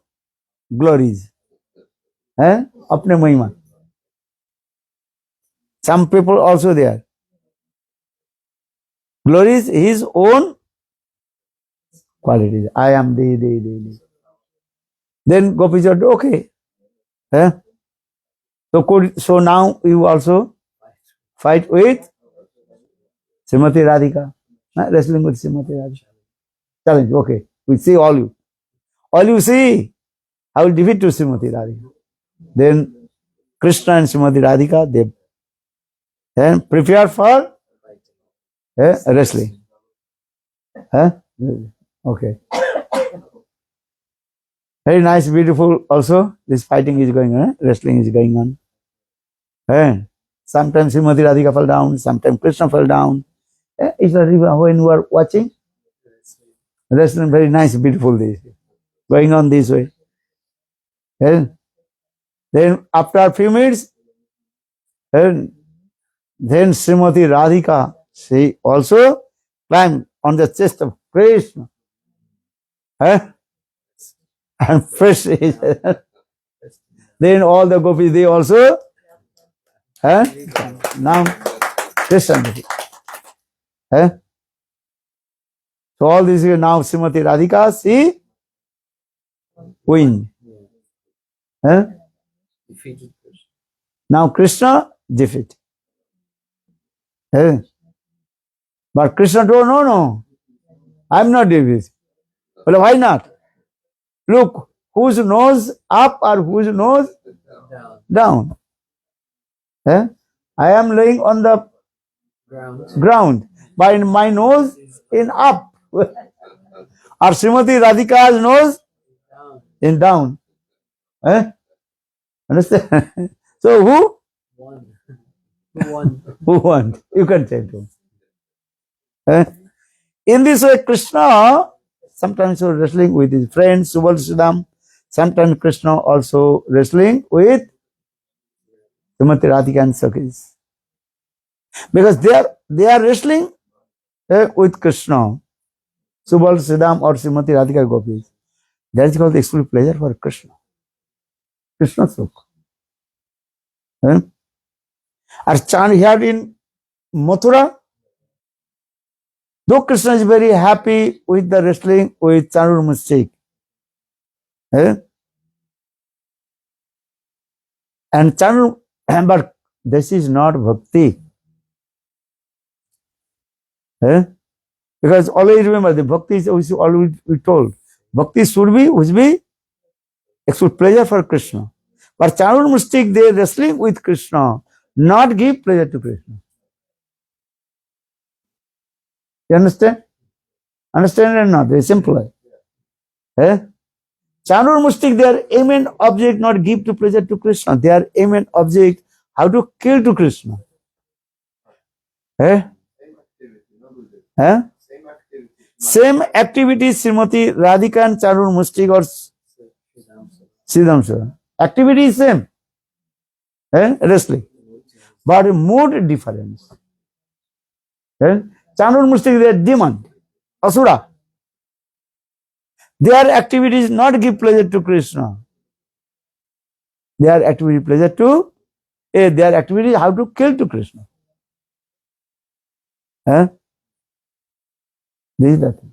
S2: glories. Apne Mahima. Some people also there. Glories his own qualities. I am the. Then Gopi said, okay. So now you also fight with Srimati Radhika. Wrestling with Srimati Radhika. Challenge, okay. We see all you. All you see, I will defeat to Srimati Radhika. Then Krishna and Srimati Radhika, they prepare for wrestling. Okay. Very nice, beautiful also. This fighting is going on, wrestling is going on. Sometimes Srimati Radhika fell down, sometimes Krishna fell down. It's a river when you are watching. Wrestling, very nice, beautiful this. Going on this way. Then after a few minutes, then Srimati Radhika, she also climbed on the chest of Krishna. And fresh. Then all the gopis, they also now Krishna. So all this is now Srimati Radhika, she win.
S4: Defeated Krishna.
S2: Now Krishna defeat. But Krishna told, no, I'm not defeated. Well, why not? Look, whose nose up or whose nose down? I am laying on the ground, but my nose in up. Or Srimati Radhika's nose in down. Understand? So who?
S4: Won. Who won?
S2: Who won? You can tell to. In this way, Krishna sometimes wrestling with his friends, Subal Sudam. Sometimes Krishna also wrestling with Srimati Radhika and Sakhis. Because they are wrestling with Krishna, Subal Sudam or Srimati Radhika Gopis. That is called the exclusive pleasure for Krishna. Krishna Sukh. Or Chand here in Mathura, though Krishna is very happy with the wrestling with Chandur Mustik. And Chandur, but this is not bhakti. Because always remember, the bhakti is always we told. Bhakti should be exclusive pleasure for Krishna. But Chandur Mustik, they wrestling with Krishna, not give pleasure to Krishna. You understand? Understand or not? Very simple. Chandur Mustik, their aim and object not give to pleasure to Krishna. Their aim and object how to kill to Krishna. Same activity Srimati Radhika and Chandur Mustik or Siddhamsura. Activity is same. Wrestling. But mood difference. Chandur Mustik, they are demon, Asura. Their activities not give pleasure to Krishna. Their activity pleasure to, their activity how to kill to Krishna. This is the thing.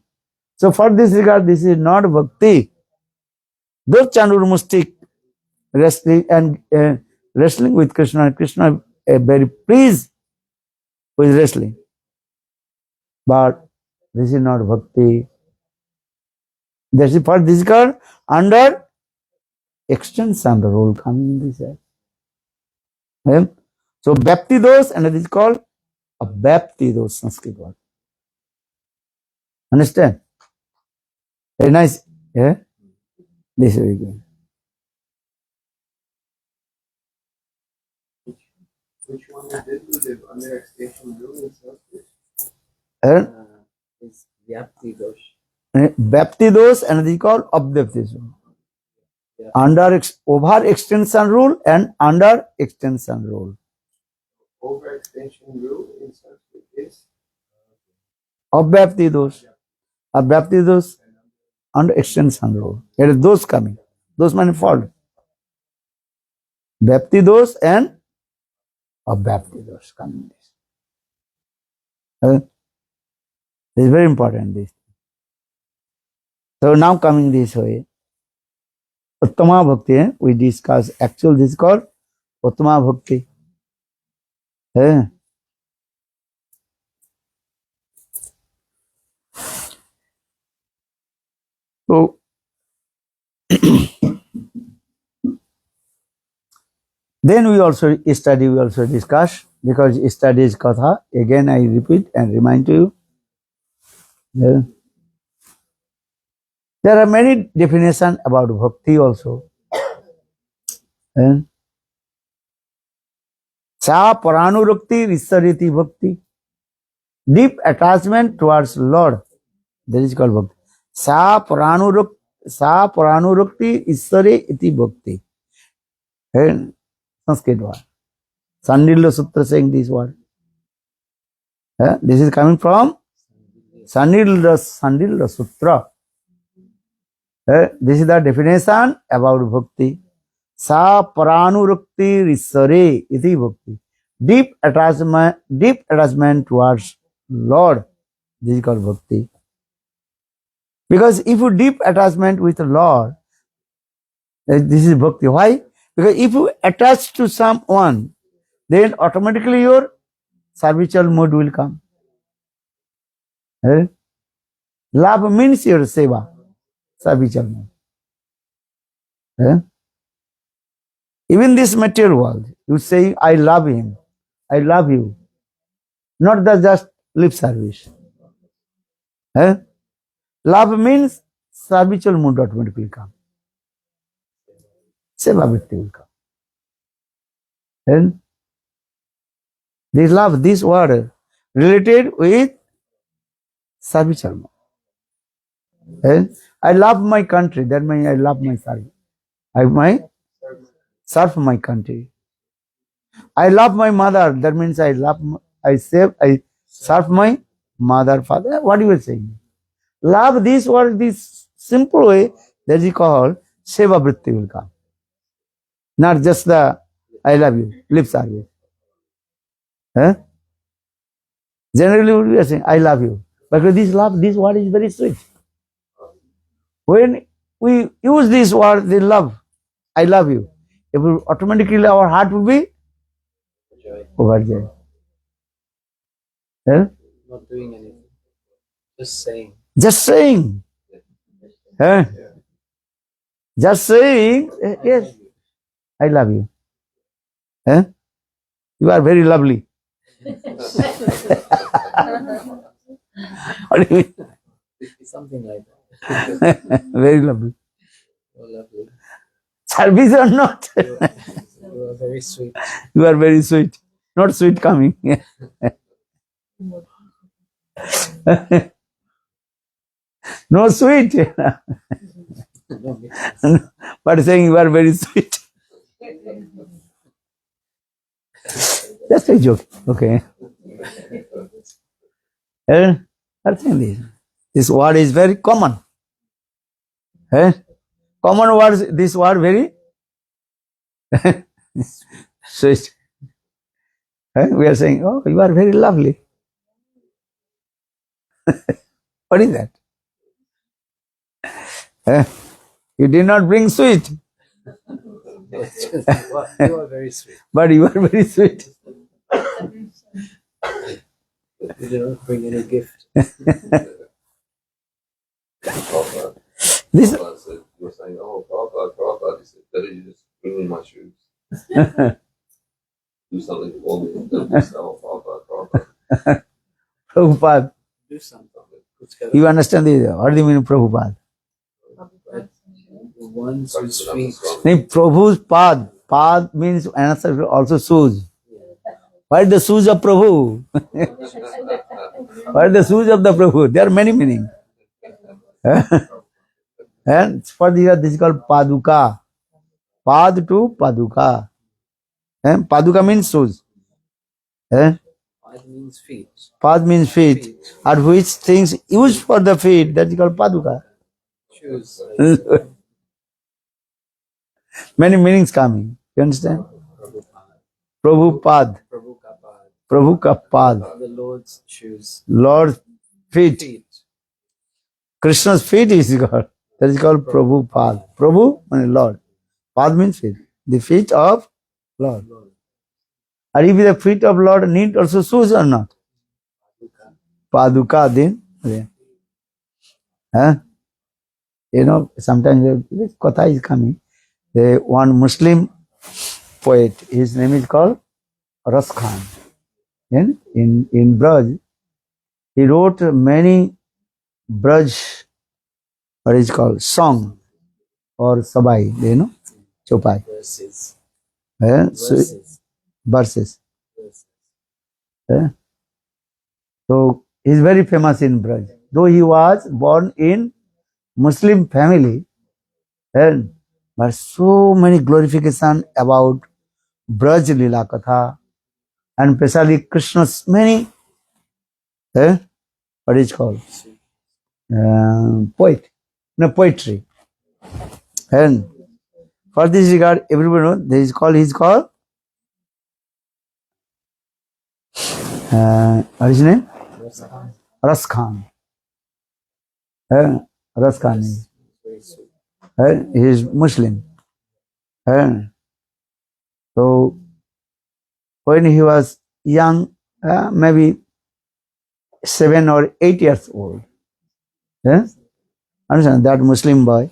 S2: So for this regard, this is not bhakti. Though Chandur Mustik wrestling and wrestling with Krishna, Krishna very pleased with wrestling. But this is not bhakti. This is for this called under extension rule coming in this way. So Bhakti dos and this is called a Bhakti dos Sanskrit word. Understand? Very nice. This is very good.
S1: Which one did we live under extension rule in Sanskrit?
S4: Is Vyapti Dosh.
S2: Bhakti dos and this is called Abhyapti dos. Under over extension rule and under extension rule.
S1: Overextension rule in Sanskrit is
S2: Abhyapti dos. A Bhakti dosh and extension rule. It is those coming. Those manifold. Bhakti dosh and a Bhakti dosh coming. This is very important. This. So now coming this way, Uttama Bhakti, we discuss actual, this is called Uttama Bhakti. So, then we also discuss, because study is Katha. Again, I repeat and remind you. There are many definitions about bhakti also. Sa paranurukti risariti bhakti. Deep attachment towards Lord. That is called bhakti. Sa paranurukti isare iti bhakti. Sanskrit word. Sandilya Sutra saying this word. This is coming from Sandilya Sutra. This is the definition about bhakti. Sa paranurukti risare iti bhakti. Deep attachment towards Lord. This is called bhakti. Because if you deep attachment with the Lord, this is bhakti. Why? Because if you attach to someone, then automatically your servicial mood will come. Love means your seva, servicial mood. Even this material world, you say, I love him, I love you. Not the just lip service. Love means servicial mood automatically come. Seva bhakti will come. And this love, this word, related with servicial mood. And I love my country, that means I love my service. I serve my country. I love my mother, that means I serve my mother, father. What you are saying? Love, this word, this simple way, that is called seva vritti will come. Not just the I love you, lip service. Generally we are saying I love you. But this love, this word is very sweet. When we use this word, the love, I love you, it will automatically our heart will be overjoyed.
S4: Not doing anything. Just saying.
S2: Just saying. Just saying, yes, I love you. You are very lovely. What do you mean?
S4: Something like that.
S2: Very lovely.
S4: Oh, lovely.
S2: Service or not?
S4: You are very sweet.
S2: You are very sweet. Not sweet coming. No sweet. But saying you are very sweet. Just a joke. Okay. I think this word is very common. Common words, this word very sweet. We are saying, oh, you are very lovely. What is that? You did not bring sweet.
S4: You are very sweet.
S2: But you are very sweet.
S4: You did not bring any gift.
S5: Prabhupada.
S2: This
S5: Prabhupada said, you were saying, oh, Prabhupada, he said, better you just bring me my shoes. Do something for me. Don't just say, oh, Prabhupada.
S2: Prabhupada.
S4: Do something. Put together
S2: You understand this? What do you mean Prabhupada?
S4: the ones whose feet.
S2: No, Prabhu's path. Path means answer also shoes. What is the shoes of Prabhu? What is the shoes of the Prabhu? There are many meanings. And for this is called Paduka. Pad to Paduka. Paduka means shoes.
S4: Finally, Pad means feet.
S2: Pad means feet. At which things used for the feet, that is called paduka.
S4: Shoes.
S2: Many meanings coming. You understand?
S4: Prabhupada.
S2: Prabhupada.
S4: Prabhu ka pad.
S2: Prabhu ka pad.
S4: The Lord's shoes.
S2: Lord's feet.
S4: Feet.
S2: Krishna's feet is called. That is called Prabhupada. Prabhu means Lord. Pad means feet. The feet of Lord. And if the feet of Lord need also shoes or not? Paduka then. Huh? You know, sometimes this Katha is coming. One Muslim poet, his name is called Ras Khan. In Braj, he wrote many Braj, what is called, song or sabai, you know, chopai.
S4: Verses.
S2: So,
S4: Verses.
S2: verses.
S4: Verses.
S2: So he is very famous in Braj. Though he was born in Muslim family, but so many glorification about Braj Lila Katha, and especially Krishna's many, what is called, poetry. And for this regard, everybody knows, he is called, what is his name? Ras Khan. Ras Khan is.
S4: Very sweet.
S2: He is Muslim. So when he was young, maybe 7 or 8 years old, understand that Muslim boy,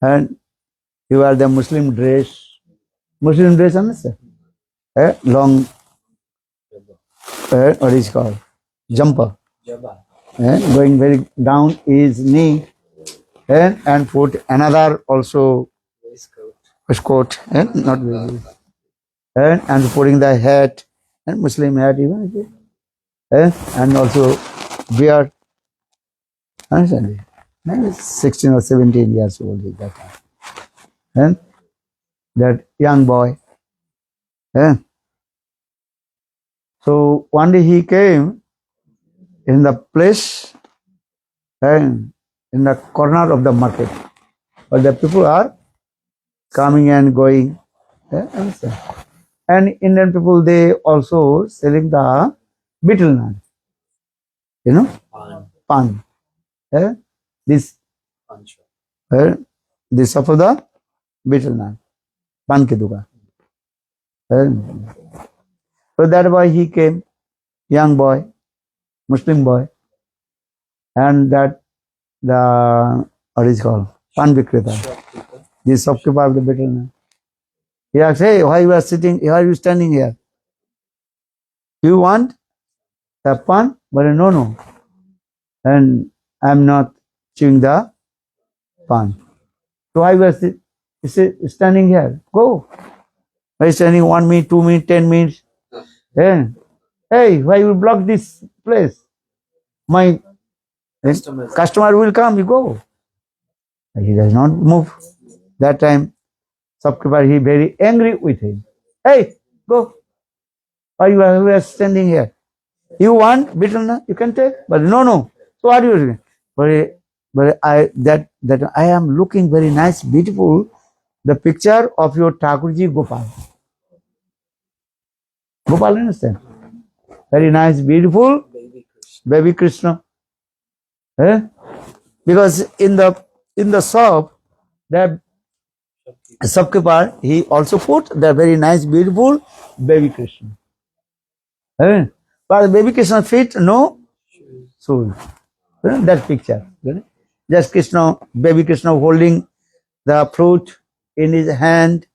S2: and he wore the Muslim dress, understand? Long, what is called, jumper,
S4: Jabba.
S2: going very down his knee, and put another also
S4: Waistcoat.
S2: waistcoat, not very, and putting the hat, and Muslim hat even, and also beard, understand? Maybe 16 or 17 years old is that time. And that young boy. So one day he came in the place, in the corner of the market, where the people are coming and going. Understand? And Indian people, they also selling the betel nut, you know,
S4: Pan.
S2: pan. This
S4: Pan shop.
S2: this of the betel nut, pan ki dukan. So that boy he came, young boy, Muslim boy, and that the what is called pan vikreta,
S4: Shopkeeper.
S2: the shopkeeper of the betel nut. He asked, "Hey, why you are sitting? Why are you standing here? You want the pan?" But no, and I am not chewing the pan. So why you are standing here? Go. Why standing 1 minute, 2 minutes, 10 minutes? Hey, why you block this place? My
S4: Customers.
S2: customer will come, you go. He does not move. That time, shopkeeper, he very angry with him. Hey, go. Why you are standing here? You want betel nut? You can take. But no. So what are you doing? But I am looking very nice, beautiful. The picture of your Thakurji Gopal. Gopal, understand? Very nice, beautiful
S4: Baby Krishna.
S2: baby Krishna. Because in the shop, the
S4: Shopkeeper.
S2: shopkeeper, he also put the very nice, beautiful baby Krishna. But the baby Krishna feet, no shoes. That picture. Just Krishna, baby Krishna holding the fruit in his hand,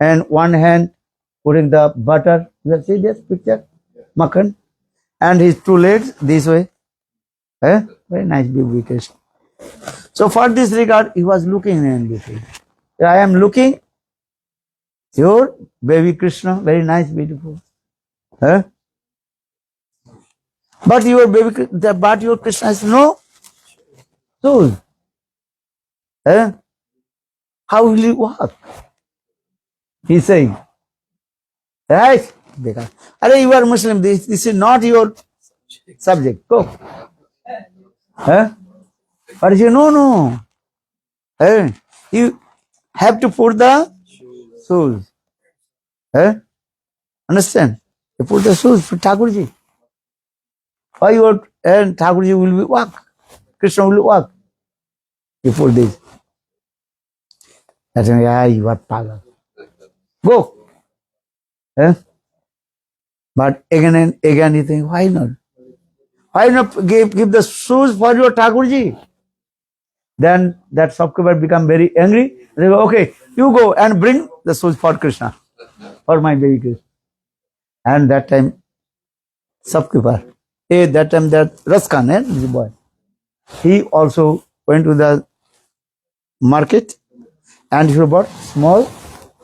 S2: and one hand putting the butter. You see this picture? Makhan. And his 2 legs this way. Very nice baby Krishna. So for this regard, he was looking in between. I am looking your baby Krishna, very nice, beautiful. But your Krishna has no soul. How will you walk? He's saying, right? Bekar. Are you are Muslim? This is not your subject. Go. Huh? But you no. Hey, you have to put the shoes. Huh? Understand? You put the shoes for Thakurji. Why you are, and Thakurji will be walk. Krishna will walk. You put this. That's why you are pagal. Go. Huh? But again and again you think, why not? Why not give the shoes for your Thakurji? Then that shopkeeper become very angry. They go, okay, you go and bring the shoes for Krishna, for my baby Krishna. And that time, shopkeeper, that time that Raskan, this boy, he also went to the market and he bought small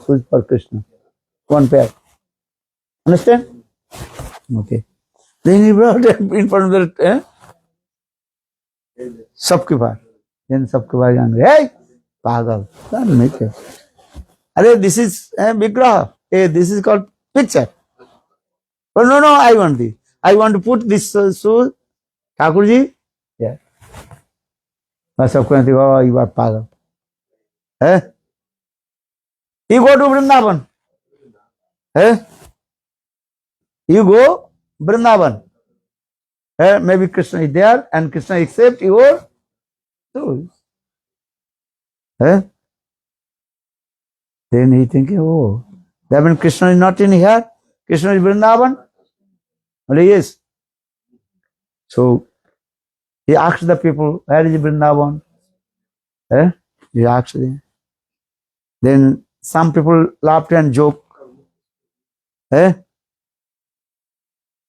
S2: shoes for Krishna, one pair. Understand? Okay. Then he brought them in front of the shopkeeper. Then shopkeeper is angry. Hey, pagal, don't make it. Arey, this is Vigraha. Hey, this is called picture. But no, I want this. I want to put this shoe, Thakurji. Yeah. But shopkeeper think, oh, you are pagal. Eh? You go to Vrindavan. Eh? You go Vrindavan. Maybe Krishna is there and Krishna accept your shoes. Then he thinking, oh, that means Krishna is not in here. Krishna is Vrindavan. Well, yes. So he asked the people, where is Vrindavan? He asked them. Then some people laughed and joked.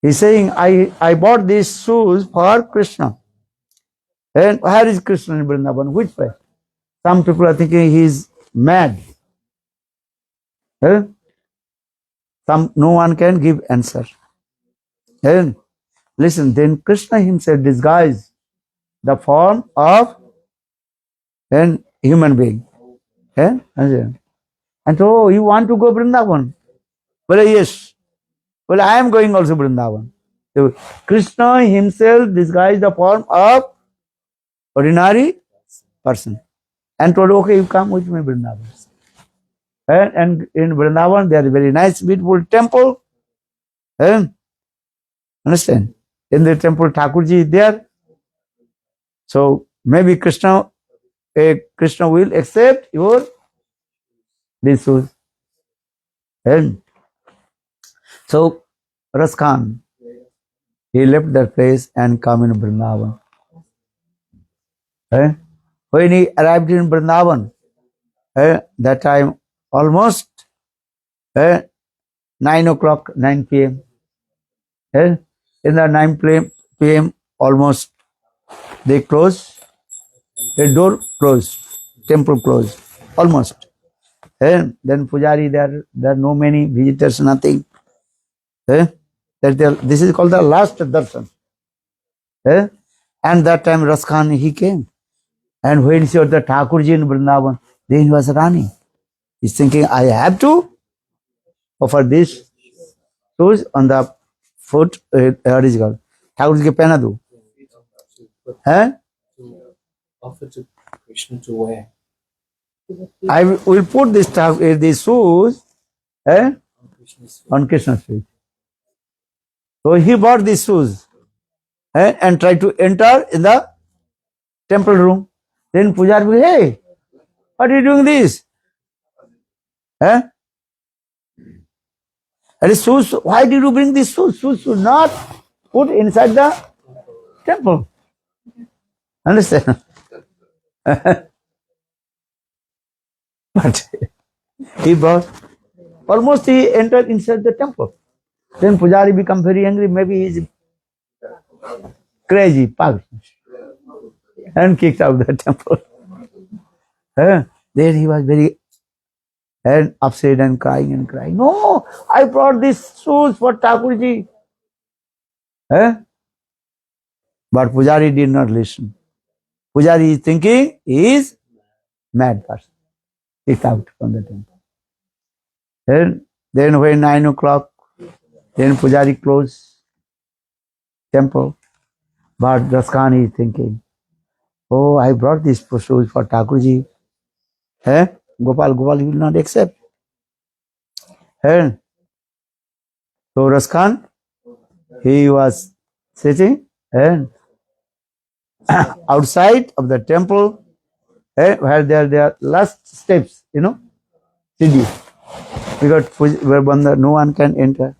S2: He's saying, I bought these shoes for Krishna. And where is Krishna in Vrindavan? Which place? Some people are thinking he's mad. No one can give answer. Listen, then Krishna himself disguised the form of an human being. And oh, you want to go Vrindavan? Well, yes. Well, I am going also Vrindavan. So, Krishna himself disguised the form of ordinary person and told, okay, you come with me Vrindavan. And in Vrindavan, there is a very nice, beautiful temple. Understand? In the temple, Thakurji is there. So maybe Krishna will accept your these shoes. So Ras Khan, he left that place and come in Vrindavan. When he arrived in Vrindavan, that time almost 9 o'clock, 9 p.m. In the 9 p.m. almost they close, the door closed, temple closed, almost. Then Pujari, there are no many visitors, nothing. This is called the last darshan. And that time Ras Khan, he came. And when he saw the Thakurji in Vrindavan, then he was running. He's thinking, I have to offer this shoes on the foot, what is it called? Thakurji ke pehna do.
S4: To offer to Krishna to wear.
S2: I will put these shoes on Krishna's feet. So he bought these shoes and tried to enter in the temple room. Then Pujari said, hey, what are you doing this? And shoes, why did you bring these shoes? Shoes should not put inside the temple. Understand? But he brought, almost he entered inside the temple. Then Pujari become very angry, maybe he's crazy, pug, and kicked out the temple. Then he was very upset and crying. No, I brought these shoes for Thakurji. But Pujari did not listen. Pujari is thinking he is mad person. Kicked out from the temple. Then when 9 o'clock Then Pujari closed temple. But Raskan is thinking, oh, I brought this shoes for Thakurji. Eh? Gopal will not accept. Eh? So Raskan, he was sitting and outside of the temple, where there are last steps, Siddhi. Because where no one can enter.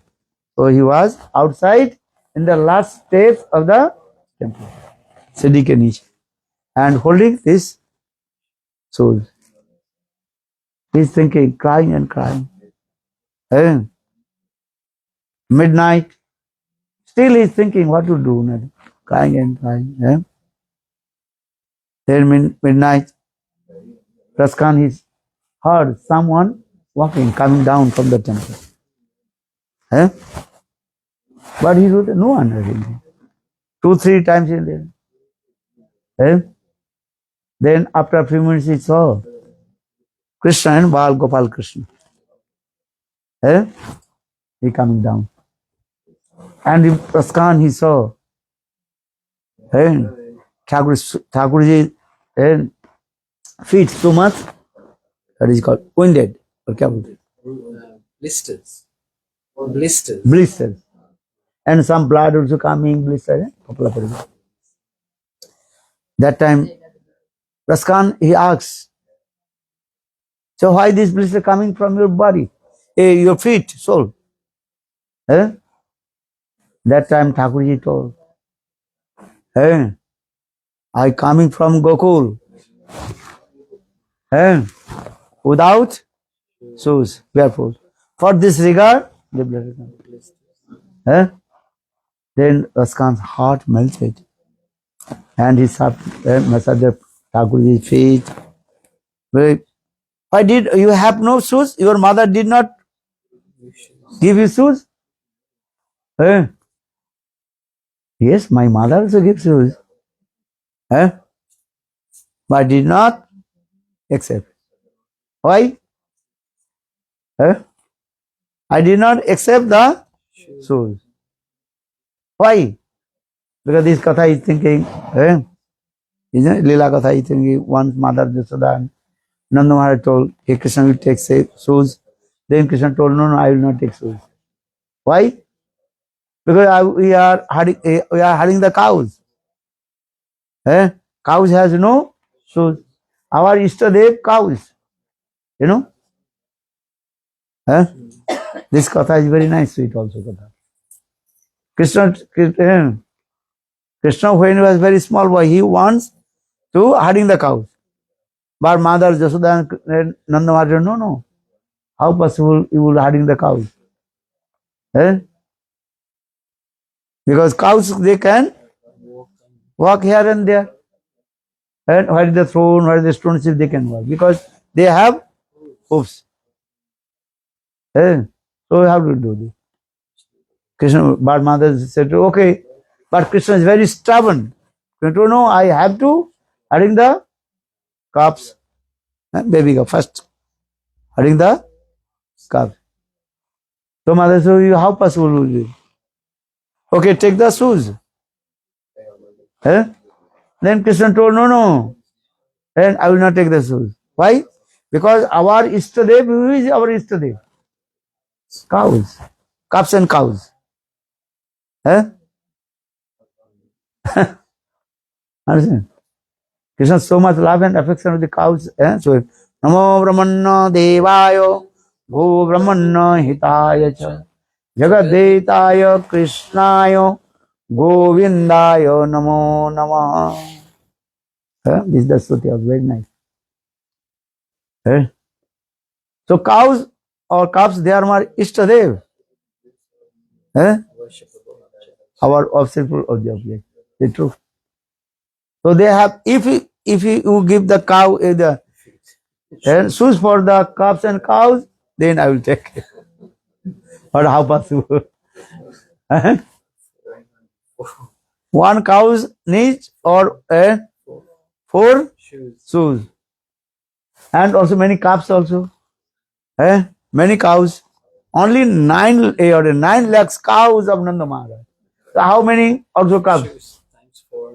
S2: So he was outside in the last steps of the temple, Siddhi ke niche, and holding this soul. He's thinking, crying and crying. Midnight, still he's thinking what to do, crying and crying. Then midnight, Raskan he heard someone walking, coming down from the temple. But he wrote, no one heard him. 2-3 times he did. Then after a few minutes he saw Krishna and Bal Gopal Krishna. He coming down. And in Raskan he saw Thakurji feet too much. That is called wounded. Or kya bolte?
S4: Blisters. Blisters.
S2: Blisters. And some blood also coming, blister. That time, Raskan, he asks, so why this blister coming from your body? Your feet, soul? That time Thakurji told, I coming from Gokul. Without shoes, barefoot. For this regard, the blister comes. Then Raskan's heart melted. And he massaged Thakurji's feet. Why did you have no shoes? Your mother did not give you shoes? Yes, my mother also gives shoes. But I did not accept. Why? I did not accept the shoes. Why? Because this Katha is thinking, isn't it? Leela Katha is thinking, one mother Jasoda and Nanda Maharaj told, hey, Krishna will take shoes. Then Krishna told, no, I will not take shoes. Why? Because we are herding the cows. Cows has no shoes. Our Ishtadev cows. This Katha is very nice, sweet also Katha. Krishna, when he was very small boy, he wants to herding the cows. But mother Jasoda and Nanda Maharaj, no. How possible you will herding the cows? Because cows, they can walk here and there. And where is the throne, where is the stone, they can walk. Because they have hoofs. So we have to do this. Krishna, but mother said, okay. But Krishna is very stubborn. No, I have to herding the calves. Baby calf first. Herding the calves. So mother said, how possible will be? Okay, take the shoes. Then Krishna told, no. And I will not take the shoes. Why? Because our Ishtadev, who is our Ishtadev? Cows. Calves and cows. Understand? Krishna so much love and affection with the cows. So, Namo Brahmanna Devayo Go Brahmanna Hitaya Cha Jagadetaya Krishnayo Govindayo Namo Namaha. This is the Stuti, very nice. So cows or calves, they are my Ishtadev. Our obstacle of the object. The truth. So they have, if you give the cow the shoes for the calves and cows, then I will take it. But how possible? One cow's needs or 4 shoes. And also many calves also. Many cows. only 9 lakhs cows of Nanda Maharaj. So how many also cows?
S4: Times 4.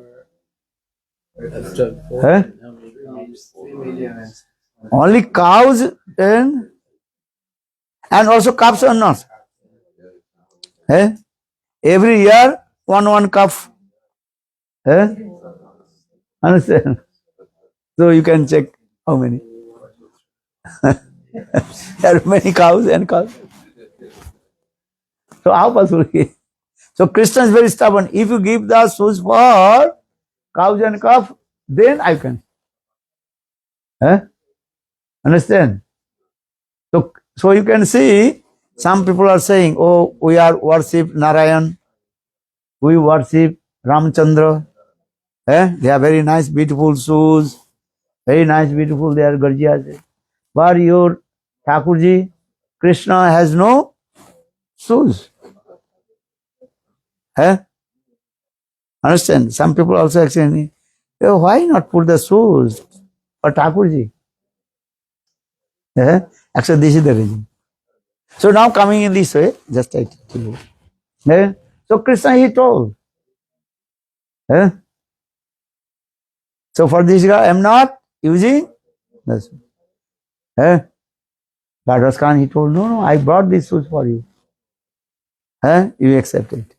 S4: After 4,
S2: Huh?
S4: how many cows?
S1: 3 million and
S2: Only cows and also cups or not? Eh? Every year, one cup. Eh? Understand? So you can check how many. There are many cows and cows. So how possible? So Krishna is very stubborn. If you give the shoes for cows and calf, then I can. Eh? Understand? So you can see, some people are saying, oh, we are worship Narayan, we worship Ramchandra. They are very nice, beautiful shoes, very nice, beautiful, they are gorgeous. But your Thakurji, Krishna has no shoes. Understand? Some people also asking, oh, why not put the shoes for Thakurji? Actually, this is the reason. So now coming in this way, just I tell you. So Krishna he told. So for this guy, I am not using this. Radhas Khan he told, no, I brought these shoes for you. You accept it.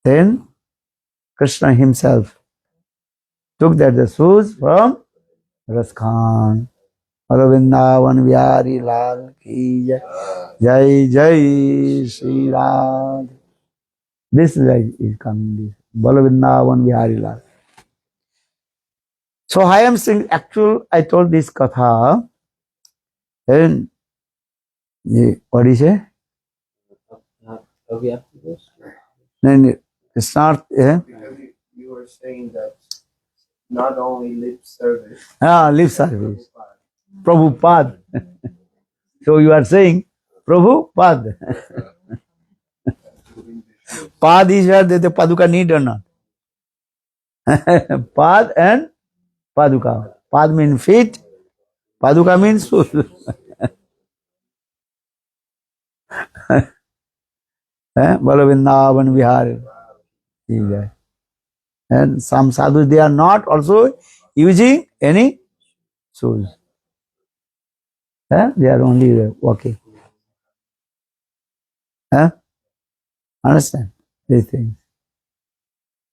S2: Then Krishna himself took that the shoes from Ras Khan. Vrindavan Vihari Lal ki jai, jai jai Shri Radha. This is coming. This Vrindavan Vihari Lal. So I am saying, I told this katha. And what is it?
S4: Are we up to this?
S2: Then it's not.
S1: because you were saying that not only lip service.
S2: Lip service. Prabhupada. So you are saying Prabhupada. Pad is where the Paduka need or not? Pad and Paduka. Pad means feet. Paduka means shoes. Vrindavan Vihari. And some sadhus, they are not also using any shoes. They are only walking. Understand these things.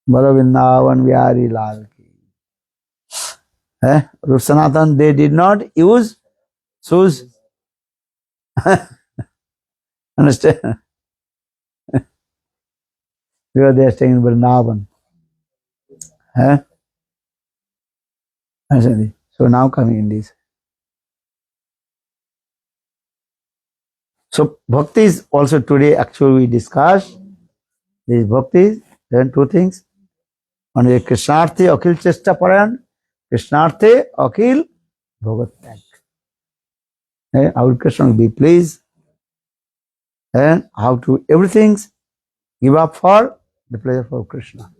S2: Vrindavan Vihari Lal ki. Rup Sanatan, they did not use shoes. Understand? Because they are staying in Vrindavan. Understand? So now coming in this. So bhakti is also today actually we discussed. This bhakti, then two things. One is Krishnarthe Akhil Chesta Parayan, Krishnarthe Akhil Bhagat Tag. Our Krishna will be pleased. And how to everything give up for the pleasure of Krishna.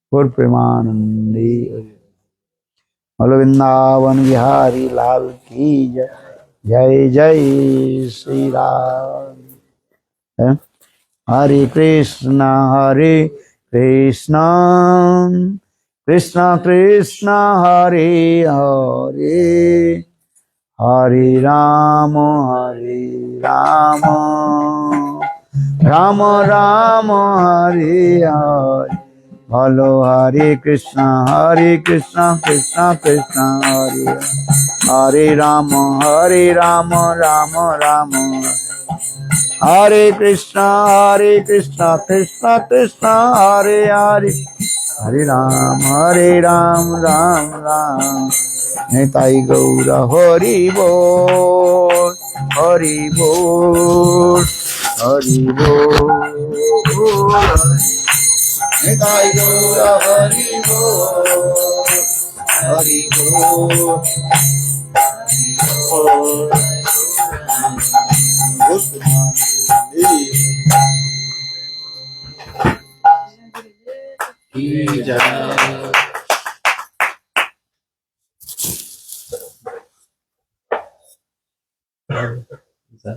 S2: For Premanandi. Vrindavan Vihari Lal ki jai. Jai Jai Shri Ram. Hare Krishna, Krishna Krishna, Hare Hare, Hare Rama, Rama Rama, Hare Hare. Bolo Hare Krishna, Krishna Krishna, Hare Hare Rama, Rama Rama. Hare Krishna, Krishna Krishna, Hare Hare, Hare Ram, Ram. Nitai Gaura Hari Bol, Hari Bol, Hari Bol. Nitai Gaura Hari Bol, Hari Bol, Hari Bol.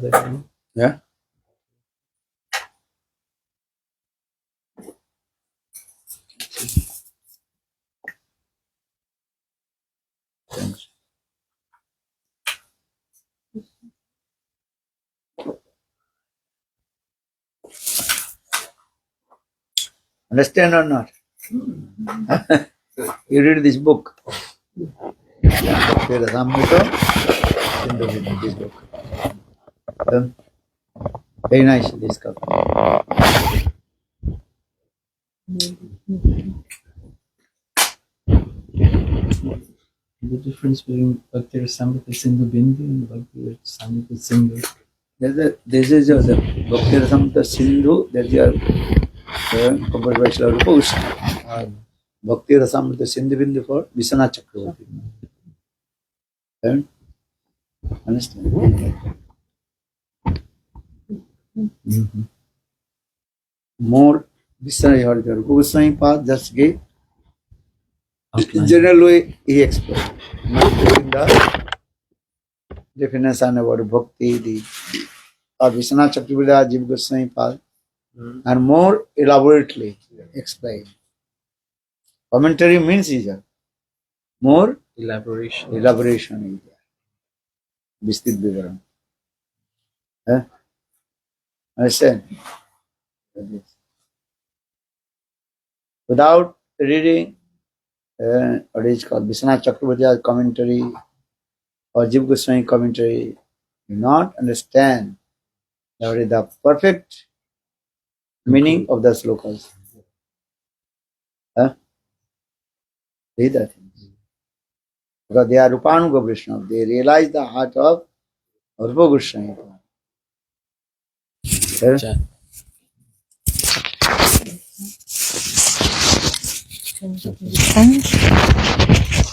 S4: again.
S2: Yeah. Thanks. Understand or not? You read this book. Rasamrita Sindhu Bindu, this book. Very nice, this cup.
S4: The difference between Bhakti Rasamrita Sindhu Bindu and Bhakti Rasamrita Sindhu.
S2: This is the Bhakti Rasamrita Sindhu that you are composed by Srila Rupa Goswami. Bhakti Rasamrita Sindhu Bindu for Vishwanath Chakravarti. Understand? More Vishwanath, you heard the Rupa Goswami path just gave.
S4: Outline.
S2: General way he explained. Not giving the definition about bhakti, or Vishwanath Chakravarti, Jiva Goswami path, and more elaborately explained. Commentary means is a more
S4: Elaboration.
S2: elaboration is there. Vistit Vivaram. Understand? Without reading what is called Vishwanath Chakravarti commentary or Jiva Goswami commentary, you not understand what is the perfect meaning of the slokas. These are things. Because they are Rupanuga Vaishnava. They realize the heart of Rupa Goswami.
S4: Cha-
S3: Thank you.